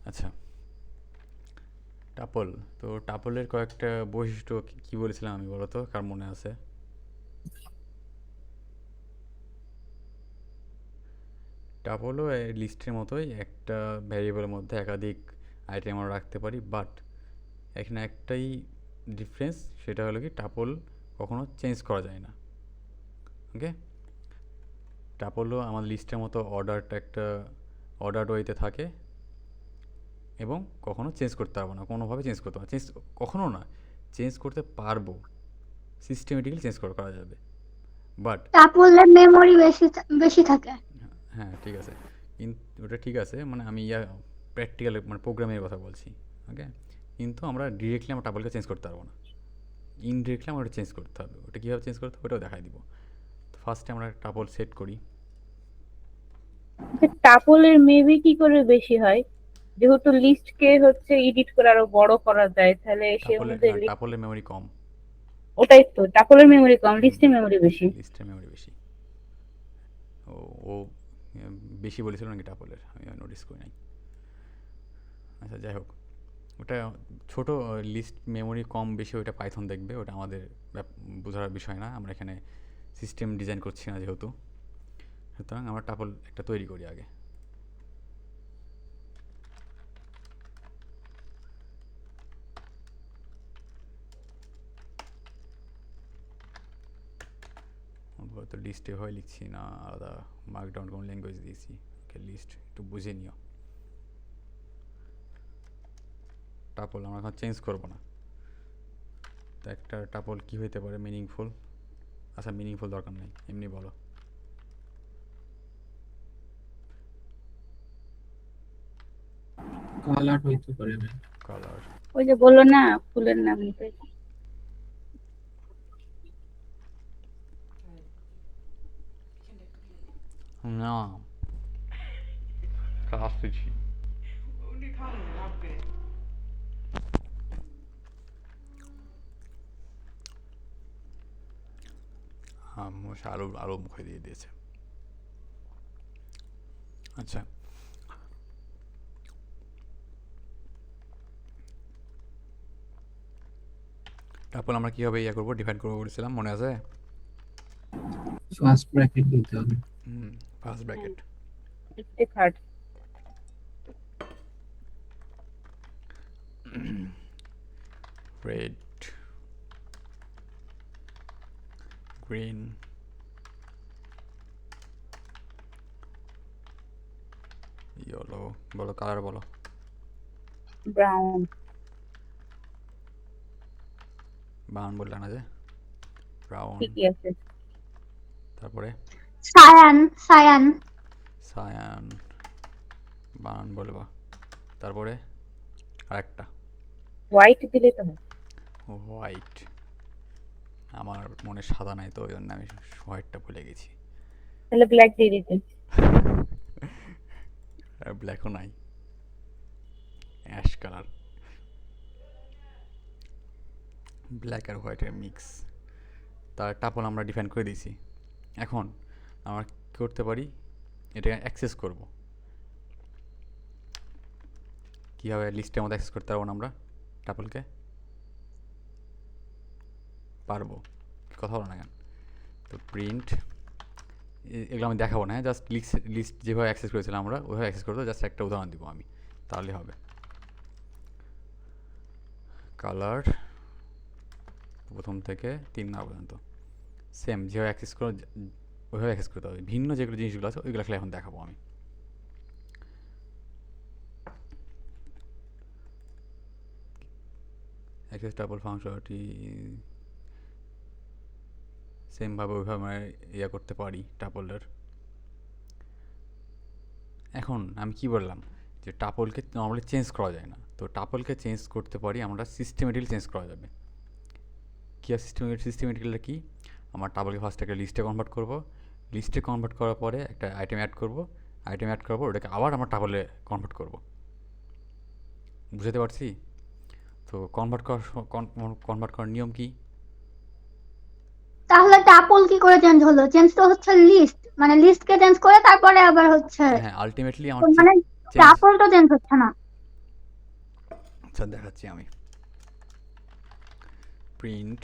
আচ্ছা, টাপল। তো টাপলের কয়েকটা বৈশিষ্ট্য কি বলেছিলাম আমি, বলো তো, কার মনে আছে? টাপলও লিস্টের মতোই, একটা ভ্যারিয়েবলের মধ্যে একাধিক আইটেম আমরা রাখতে পারি, বাট এখানে একটাই ডিফারেন্স, সেটা হলো কি টাপল কখনো চেঞ্জ করা যায় না। ওকে, টাপলও আমাদের লিস্টের মতো অর্ডারটা একটা অর্ডার ওয়েতে থাকে, এবং কখনো চেঞ্জ করতে পারবো না, কোনোভাবে চেঞ্জ করতে পারবো, চেঞ্জ কখনো না, চেঞ্জ করতে পারবো, সিস্টেমেটিক্যালি চেঞ্জ করা যাবে, বাট টাপলের মেমোরি বেশি বেশি থাকে। হ্যাঁ ঠিক আছে, কিন্তু ওটা ঠিক আছে, মানে আমি প্র্যাকটিক্যাল মানে প্রোগ্রামের কথা বলছি। ওকে, কিন্তু আমরা ডিরেক্টলি আমরা টাপলকে চেঞ্জ করতে পারবো না, ইনডিরেক্টলি আমরা ওটা চেঞ্জ করতে হবে। ওটা কীভাবে চেঞ্জ করতে হবে ওটাও দেখাই দিব। তো ফার্স্টে আমরা টাপল সেট করি। টাপলের মেবি কি করে বেশি হয়, যেহেতু লিস্ট কে হচ্ছে এডিট করে আরো বড় করা যায়, তাহলে সে অনুযায়ী টাপলের মেমোরি কম, ওটাই তো, টাপলের মেমোরি কম, লিস্টের মেমোরি বেশি। লিস্টের মেমোরি বেশি। ও ও বেশি বলেছিল নাকি টাপলের, আমি নোটিস করি নাই। আচ্ছা যাই হোক, ওটা ছোট লিস্ট মেমোরি কম বেশি, ওটা পাইথন দেখবে, ওটা আমাদের বোঝার বিষয় না, আমরা এখানে সিস্টেম ডিজাইন করছি না যেহেতু। সুতরাং আমরা টাপল একটা তৈরি করি আগে। তো লিস্টে হয় লিখছি না, আলাদা মার্কডাউন কোন ল্যাঙ্গুয়েজ দিয়েছি। ওকে, লিস্ট একটু বুঝে নিও। টাপল আমরা এখন চেঞ্জ করবো না, তো একটা টাপল কি হইতে পারে মিনিংফুল? আচ্ছা, মিনিংফুল দরকার নেই, এমনি বলো। কালার হইতে পারে ভাই। কালার, ওই যে বললো না ফুলের নাম নিতে। না ক্লাস দিচ্ছি। মশা আরো আরো মুখে দিয়ে দিয়েছে। আচ্ছা, তারপর আমরা কীভাবে করবো, ডিফাইন করবো বলেছিলাম, মনে আছে? ফার্স্ট ব্র্যাকেট দিতে হবে। First bracket, third red, green, yellow, বলো কালার বলো। ব্রাউন, বানান বললে না যে, ব্রাউন, ঠিকই আছে। তারপরে সায়ান সায়ান সায়ান, বানান বলবা, তারপরে আরেকটা হোয়াইট দিলে তো হয়। হোয়াইট। আমার মনে সাদা নাই তো, ওই জন্য আমি হোয়াইটটা ভুলে গেছি। তাহলে ব্ল্যাক দিয়ে দিতে। আর ব্ল্যাকও নাই, অ্যাশ কালার, ব্ল্যাক আর হোয়াইটের মিক্স। তার টাপল আমরা ডিফাইন করে দিয়েছি। এখন আমরা কী করতে পারি, এটাকে অ্যাক্সেস করব। কীভাবে লিস্টের মধ্যে অ্যাক্সেস করতে পারবো না আমরা টাপলকে? পারবো, কথা বলো না কেন? তো প্রিন্ট, এগুলো আমি দেখাবো না, হ্যাঁ, জাস্ট লিস্ট যেভাবে অ্যাক্সেস করেছিলাম আমরা ওইভাবে অ্যাক্সেস করতে, জাস্ট একটা উদাহরণ দিব আমি, তাহলে হবে। কালার প্রথম থেকে 3 নাম্বার পর্যন্ত সেম যেভাবে অ্যাক্সেস করো ওইভাবে অ্যাক্সেস করতে হবে। ভিন্ন যেগুলো জিনিসগুলো আছে ওইগুলো খেলে এখন দেখাবো আমি। অ্যাক্সেস টাপল ফাংশনটি সেমভাবে ওইভাবে আমরা ইয়া করতে পারি টাপলের। এখন আমি কি বললাম যে টাপলকে নর্মালি চেঞ্জ করা যায় না, তো টাপলকে চেঞ্জ করতে পারি আমরা, সিস্টেমেটিক্যালি চেঞ্জ করা যাবে। কী আর সিস্টেমেটিক্যালিটা কি? আমার টাপলকে ফার্স্ট একটা লিস্টে কনভার্ট করব, লিস্টে কনভার্ট করার পরে একটা আইটেম অ্যাড করব, আইটেম অ্যাড করার পর ওটাকে আবার আমরা টাপলে কনভার্ট করব। বুঝতে পারছি? তো কনভার্ট করার নিয়ম কি? তাহলে টাপল কি করে চেঞ্জ হলো? চেঞ্জ তো হচ্ছে লিস্ট, মানে লিস্টকে চেঞ্জ করে তারপরে আবার হচ্ছে, হ্যাঁ, আলটিমেটলি আমার মানে চেঞ্জ। টাপল তো চেঞ্জ হচ্ছে না। আচ্ছা দেখাচ্ছি আমি। প্রিন্ট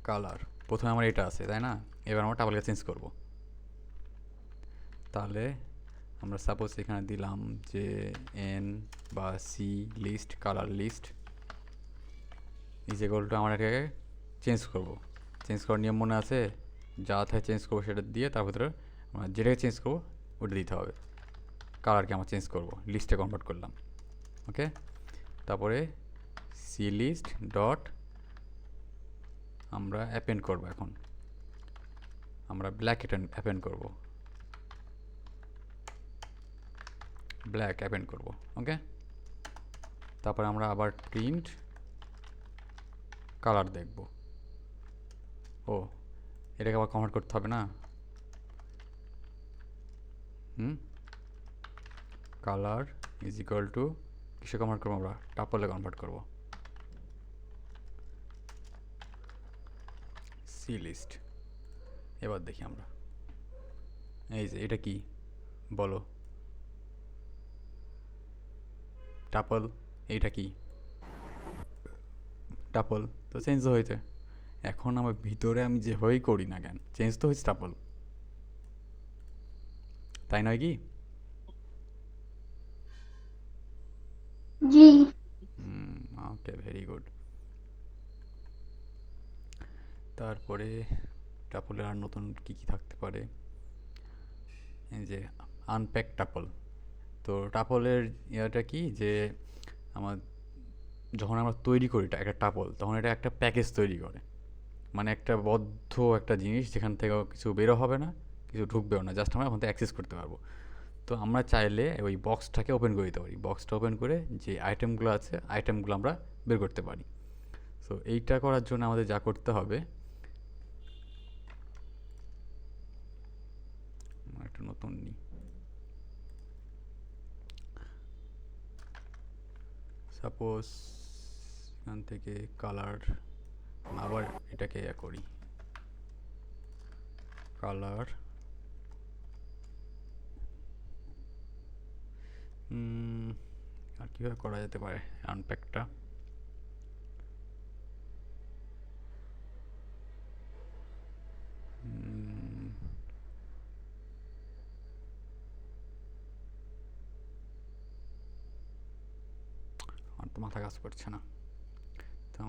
কালার, প্রথমে আমার এটা আছে তাই না, এবার আমরা টাপলকে চেঞ্জ করব। তাহলে আমরা সাপোজ এখানে দিলাম যে এন বা C list colour list is equal to, আমরা এটাকে চেঞ্জ করব। চেঞ্জ করার নিয়ম মনে আছে? যা থাকে চেঞ্জ করবো সেটা দিয়ে তার ভিতরে আমরা যেটাকে চেঞ্জ করবো ওটা দিতে হবে। কালারকে আমরা চেঞ্জ করব, লিস্টে কনভার্ট করলাম। ওকে, তারপরে সি লিস্ট ডট আমরা অ্যাপেন্ড করব। এখন আমরা ব্ল্যাক অ্যাপেন্ড করব, ব্ল্যাক অ্যাপেন্ড করব। ওকে, তারপরে আমরা আবার প্রিন্ট কালার দেখব। ও, এটাকে আবার কনভার্ট করতে হবে না? কালার ইজ ইকুয়াল টু কিসে কনভার্ট করবো আমরা? টাপলে কনভার্ট করব। C list. এবার দেখি আমরা, এই যে এটা কি বলো? টাপল। এইটা কি? টাপল। তো চেঞ্জ তো হয়েছে। এখন আমার ভিতরে আমি যেভাবেই করি না কেন চেঞ্জ তো হয়েছে টাপল, তাই নয় কি? জি। ওকে, ভেরি গুড। তারপরে টাপলের আর নতুন কি কি থাকতে পারে? এই যে আনপ্যাক টাপল। তো টাপলের ইয়াটা কি, যে আমার যখন আমরা তৈরি করি একটা টাপল, তখন এটা একটা প্যাকেজ তৈরি করে, মানে একটা বদ্ধ একটা জিনিস যেখান থেকে কিছু বেরো হবে না, কিছু ঢুকবেও না, জাস্ট আমরা ওখান থেকে অ্যাক্সেস করতে পারবো। তো আমরা চাইলে ওই বক্সটাকে ওপেন করে দিতে পারি, বক্সটা ওপেন করে যে আইটেমগুলো আছে আইটেমগুলো আমরা বের করতে পারি। সো এইটা করার জন্য আমাদের যা করতে হবে, একটা নতুন নিই, সাপোজ এখান থেকে কালার, আবার এটাকে করি কালার, আর কীভাবে করা যেতে পারে আনপ্যাকটা? আমার তো মাথা কাজ করছে না। তো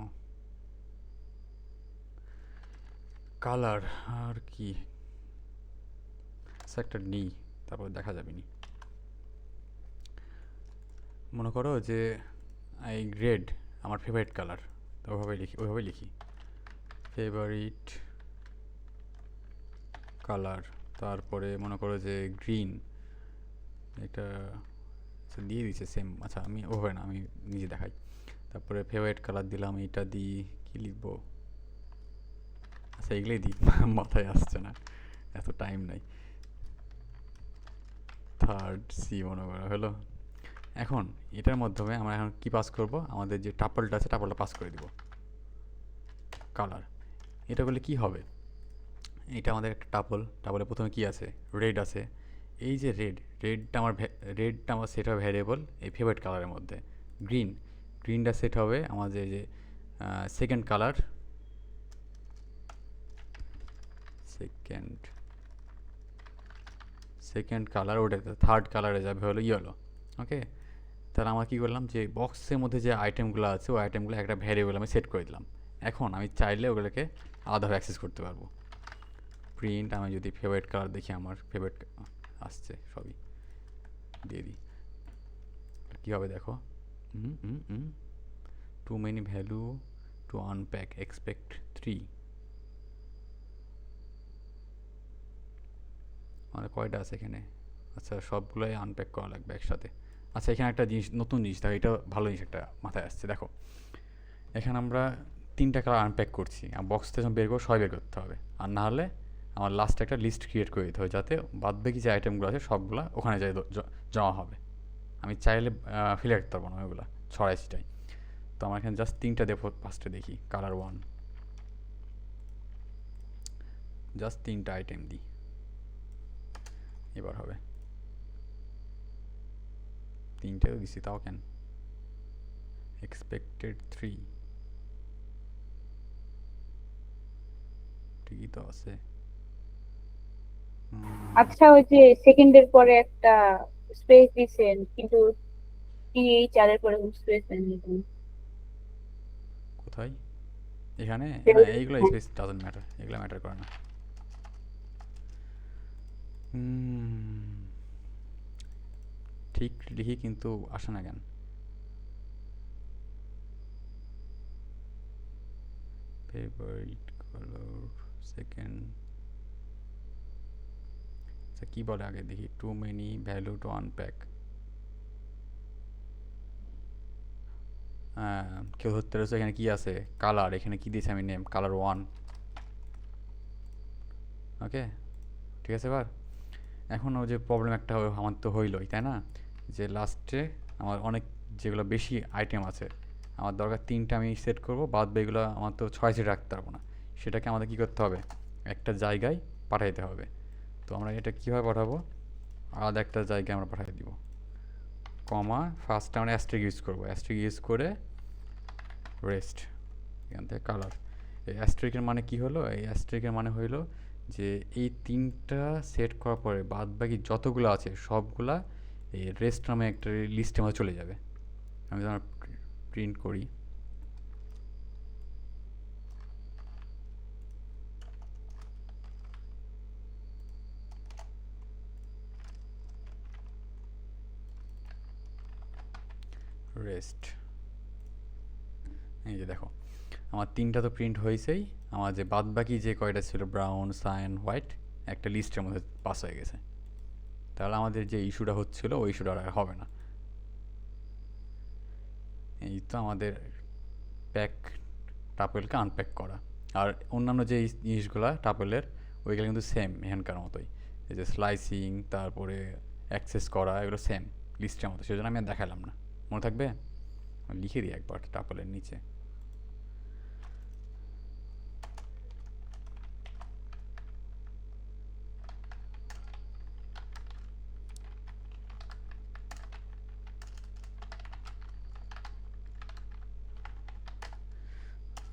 কালার আর কি একটা নিই, তারপর দেখা যাবে নি। মনে করো যে এই রেড আমার ফেভারিট কালার, তো ওইভাবে লিখি ফেভারিট কালার। তারপরে মনে করো যে গ্রিন, এটা দিয়ে দিচ্ছে সেম। আচ্ছা, আমি ওভাবে না, আমি নিজে দেখাই। তারপরে ফেভারিট কালার দিলাম, এইটা দিই, কী লিখবো? আচ্ছা, এগুলোই দিই, মাথায় আসছে না, এত টাইম নাই। থার্ড সি মনে করা হলো। এখন এটার মাধ্যমে আমরা এখন কি পাস করব, আমাদের যে টাপলটা আছে টাপলটা পাস করে দিব কালার। এটা করলে কি হবে, এটা আমাদের একটা টাপলে প্রথমে কি আছে, রেড আছে। এই যে রেডটা আমার সেট হবে ভ্যারিয়েবল এই ফেভারিট কালারের মধ্যে। গ্রিনটা সেট হবে আমাদের যে সেকেন্ড কালার, সেকেন্ড কালার, ওটাতে থার্ড কালারে যাবে হলো ইয়েলো। ওকে, তাহলে আমরা কী করলাম, যে বক্সের মধ্যে যে আইটেমগুলো আছে ওই আইটেমগুলো একটা ভ্যারিয়েবল আমি সেট করে দিলাম। এখন আমি চাইলে ওগুলোকে আলাদাভাবে অ্যাক্সেস করতে পারবো। প্রিন্ট, আমি যদি ফেভারিট কালার দেখি, আমার ফেভারিট আসছে, সবই দিয়ে দিই, কী হবে দেখো, too many value to unpack, expect 3। আমাদের কয়টা আছে এখানে, আচ্ছা সবগুলোই আনপ্যাক করা লাগবে একসাথে। আচ্ছা এখানে একটা জিনিস, নতুন জিনিস দেখো, এটা ভালো জিনিস একটা মাথায় আসছে। দেখো এখানে আমরা 3টা কালার আনপ্যাক করছি, আর বক্স থেকে বের করে সবাই বের করতে হবে, আর না হলে আমার লাস্টে একটা লিস্ট ক্রিয়েট করে দিতে হবে, যাতে বাদবাকি যে আইটেমগুলো আছে সবগুলো ওখানে যাই জমা হবে। আমি চাইলে ফেলে রাখতে পারবো না ওইগুলো ছড়াই ছিটাই। তো আমার এখানে জাস্ট 3টা দেখো, ফার্স্টে দেখি কালার 1, জাস্ট 3টা আইটেম দিই, এবার হবে 3টেও দিছি, তাও কেন, এক্সপেক্টেড 3 ঠিকই তো আছে। আচ্ছা ওই যে সেকেন্ডের পরে একটা স্পেস দিছেন, কিন্তু TH এর পরে স্পেস দেন কোথায়, এখানে না, হ্যাঁ। এইগুলো স্পেস ডাজন্ট ম্যাটার, এগুলো ম্যাটার করে না। ঠিক লিখি কিন্তু আসে না কেন, ফেভারিট কালার সেকেন্ড, আচ্ছা কী বলে আগে দেখি, too many value to unpack. কেউ ধরতে রয়েছে, এখানে কি আছে, কালার, এখানে কি দিয়েছে আমি নেম, কালার 1। ওকে ঠিক আছে। এবার এখনও যে প্রবলেম একটা আমার তো হইলই, তাই না, যে লাস্টে আমার অনেক যেগুলো বেশি আইটেম আছে, আমার দরকার 3টা আমি সেট করব, বাদ বাকিগুলো আমার তো 6 সেট রাখতে পারবো না, সেটাকে আমাদের কী করতে হবে, একটা জায়গায় পাঠাইতে হবে। তো আমরা এটা কীভাবে পাঠাবো, আলাদা একটা জায়গায় আমরা পাঠিয়ে দিব, কমা, ফার্স্টে আমরা অ্যাস্ট্রিক ইউজ করবো, অ্যাস্ট্রিক ইউজ করে রেস্ট, এখান থেকে কালার। এই অ্যাস্ট্রিকের মানে কি হলো, এই অ্যাস্ট্রিকের মানে হইলো যে এই 3টা সেট করার পরে বাদ বাকি যতগুলো আছে সবগুলা এই রেস্ট নামে একটা লিস্টের মধ্যে চলে যাবে। আমি যখন প্রিন্ট করি, রেস্ট, এই যে দেখো আমার 3টা তো প্রিন্ট হয়েছেই, আমার যে বাদ বাকি যে কয়টা ছিল ব্রাউন, সায়ান, হোয়াইট, একটা লিস্টের মধ্যে পাস হয়ে গেছে। তাহলে আমাদের যে ইস্যুটা হচ্ছিল ওই ইস্যুটা আর হবে না। এই তো আমাদের প্যাক টাপেলকে আনপ্যাক করা, আর অন্যান্য যে জিনিসগুলো টাপেলের ওইগুলো কিন্তু সেম এখানকার মতোই, এই যে স্লাইসিং, তারপরে অ্যাক্সেস করা, এগুলো সেম লিস্টের মতো, সেজন্য আমি আর দেখালাম না। মনে থাকবে, লিখে দিই একবার টাপেলের নিচে।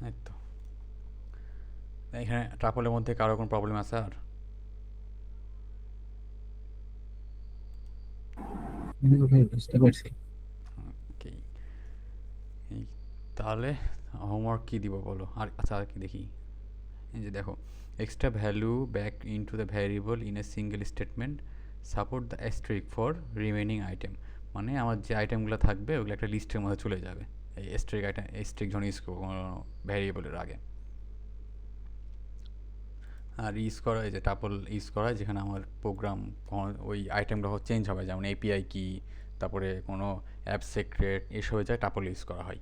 এই তো, এখানে ট্রাপলের মধ্যে কারো কোনো প্রবলেম আছে আর? বুঝতে পারছি। ওকে, এই তাহলে হোমওয়ার্ক কী দিব বলো, আর আচ্ছা আর কি দেখি, এই যে দেখো, extra value back into the variable in a single statement, support the asterisk for remaining item. মানে আমার যে আইটেমগুলো থাকবে ওগুলো একটা লিস্টের মধ্যে চলে যাবে এই অ্যাস্টেরিক যখন ইউজ করবো কোনো ভ্যারিয়েবলের আগে। আর ইউজ করা, এই যে টাপল ইউজ করা, যেখানে আমার প্রোগ্রাম ওই আইটেমগুলো চেঞ্জ হবে, যেমন এপিআই কি, তারপরে কোনো অ্যাপ সিক্রেট, এসবের জায়গায় টাপল ইউজ করা হয়,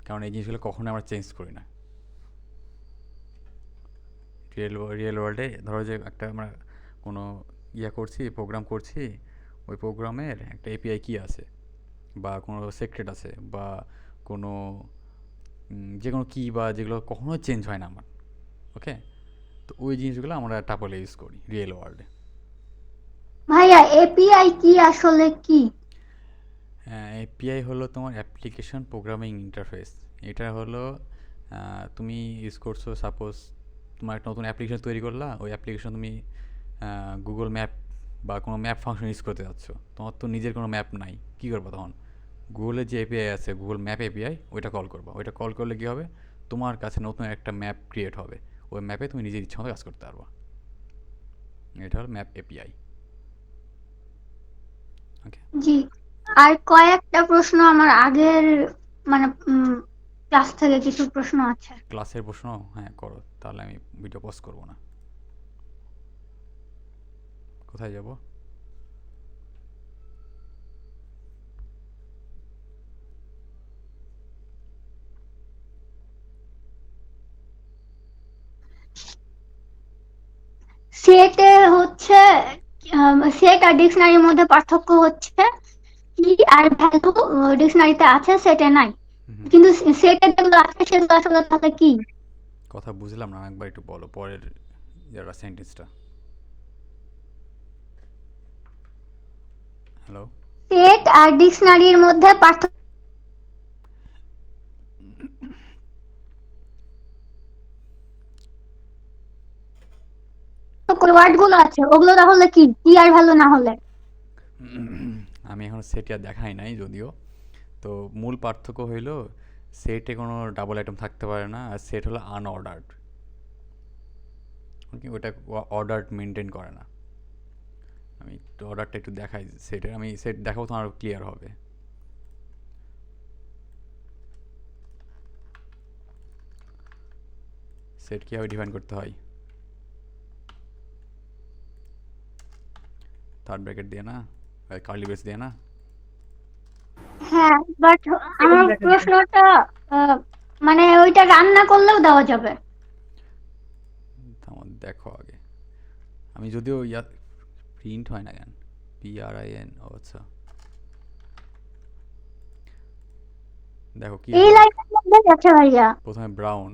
কারণ এই জিনিসগুলো কখনো আমরা চেঞ্জ করি না। রিয়েল ওয়ার্ল্ডে ধরো যে একটা আমরা কোনো করছি, প্রোগ্রাম করছি, ওই প্রোগ্রামের একটা এপিআই কি আছে বা কোনো সিক্রেট আছে বা কোনো যে কোনো কি বা যেগুলো কখনো চেঞ্জ হয় না আমার, ওকে? তো ওই জিনিসগুলো আমরা টাপলে ইউজ করি রিয়েল ওয়ার্ল্ডে। ভাইয়া এপিআই কি আসলে কি? এপিআই হলো তোমার অ্যাপ্লিকেশন প্রোগ্রামিং ইন্টারফেস। এটা হলো তুমি ইউজ করছো, সাপোজ তোমার একটা নতুন অ্যাপ্লিকেশন তৈরি করলা, ওই অ্যাপ্লিকেশন তুমি গুগল ম্যাপ বা কোনো ম্যাপ ফাংশন ইউজ করতে যাচ্ছ, তোমার তো নিজের কোনো ম্যাপ নাই, কী করবা তখন? গুগলের যে এপিআই আছে, গুগল ম্যাপ এপিআই, ওইটা কল করবা। ওইটা কল করলে কী হবে, তোমার কাছে নতুন একটা ম্যাপ ক্রিয়েট হবে, ওই ম্যাপে তুমি নিজের ইচ্ছা মতো কাজ করতে পারবা। এটা হলো ম্যাপ এপিআই। ওকে, জি। আর কয়েকটা প্রশ্ন আমার আগের মানে ক্লাস থেকে কিছু প্রশ্ন আছে। ক্লাসের প্রশ্ন? হ্যাঁ করো, তাহলে আমি ভিডিও পজ করবো না। কোথায় যাব? সেটে হচ্ছে সেট আর ডিকশনারির মধ্যে পার্থক্য হচ্ছে কি আর ভ্যালু ডিকশনারিতে আছে সেটে নাই, হুম, কিন্তু সেটে যেগুলো আছে সেগুলো আসলে তাহলে কি? কথা বুঝলাম না, একবার একটু বলো পরের যারা সেন্টেন্সটা। হ্যালো? সেট আর ডিকশনারির মধ্যে পার্থক্য ওয়ার্ড গুলো আছে ওগুলো তাহলে কি, কি আর ভ্যালু না হলে? আমি এখন সেট আর দেখাই নাই যদিও। তো মূল পার্থক্য হইল সেটে কোনো ডাবল আইটেম থাকতে পারে না, আর সেট হলো আনঅর্ডার্ড। ওকে, ওটা অর্ডার মেনটেন করে না। আমি একটু অর্ডারটা একটু দেখাই সেটের, আমি সেট দেখাবো তো আরও ক্লিয়ার হবে। সেট কীভাবে ডিফাইন করতে হয়? থার্ড ব্র্যাকেট দিয়ে না, কার্লি ব্রেস দিয়ে না? হ্যাঁ, বাট আমার প্রশ্নটা আহ, মানে ওইটা রান্না করলেও দেওয়া যাবে। আমার দেখো আগে, আমি যদিও ইয়া প্রিন্ট হয় না কেন, PRIN, ও আচ্ছা, দেখো কি এই লাইনের মধ্যে যাচ্ছে ভাইয়া। প্রথমে ব্রাউন,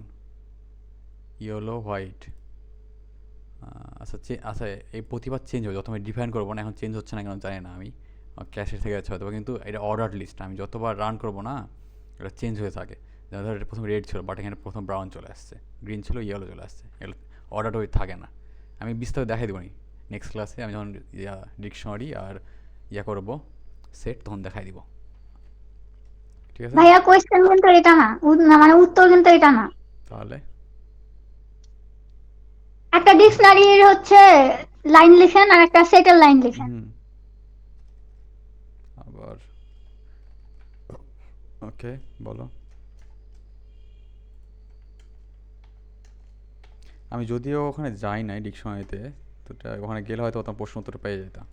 ইয়েলো, হোয়াইট। আচ্ছা আচ্ছা, এই প্রতিবার চেঞ্জ হবে, যত আমি ডিফাইন করবো না, এখন চেঞ্জ হচ্ছে না কেন জানি না, আমি ক্যাশের থেকে যাচ্ছে হয়তো, কিন্তু এটা অর্ডার লিস্ট, আমি যতবার রান করবো না এটা চেঞ্জ হয়ে থাকে। যেমন ধর এটা প্রথম রেড ছিল, বাট এখানে প্রথম ব্রাউন চলে আসছে, গ্রিন ছিল, ইয়েলো চলে আসছে, এগুলো অর্ডারটা ওই থাকে না। আমি বিস্তারিত দেখাই দেবো নি নেক্সট ক্লাসে, আমি যখন ডিকশনারি আর করবো সেট, তখন দেখাই দিব, ঠিক আছে? ভাইয়া কোয়েশ্চেন কিন্তু এটা না, মানে উত্তর কিন্তু এটা না। তাহলে একটা ডিকশনারির হচ্ছে লাইন লিখেন আর একটা সেটের লাইন লিখেন। হুম, আবার ওকে বলো। আমি যদিও ওখানে যাই নাই ডিকশনারিতে, তো ওখানে গেলে হয়তো তোমার প্রশ্ন উত্তর পেয়ে যেতাম।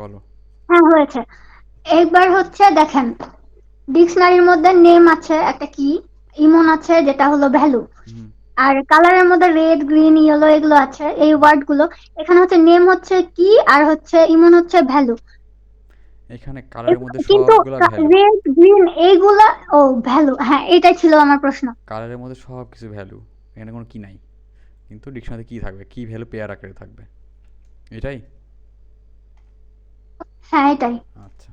বলো। হ্যাঁ হয়েছে। এইবার হচ্ছে দেখেন, ডিকশনারির মধ্যে নেম আছে একটা কি, ইমন আছে যেটা হলো ভ্যালু, হুম, আর কালারের মধ্যে রেড গ্রিন ইয়েলো এগুলো আছে এই ওয়ার্ড গুলো। এখানে হচ্ছে নেম হচ্ছে কি আর হচ্ছে ইমন হচ্ছে ভ্যালু। এখানে কালারের মধ্যে কিন্তু সবগুলা ভ্যালু, রেড গ্রিন এইগুলা ও ভ্যালু, হ্যাঁ এটাই ছিল আমার প্রশ্ন। কালারের মধ্যে সব কিছু ভ্যালু, এখানে কোনো কি নাই, কিন্তু ডিকশনারিতে কি থাকবে, কি ভ্যালু পেয়ার আকারে থাকবে, এটাই। হ্যাঁ এটাই। আচ্ছা,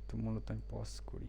তো মূলত আমি পজ করি।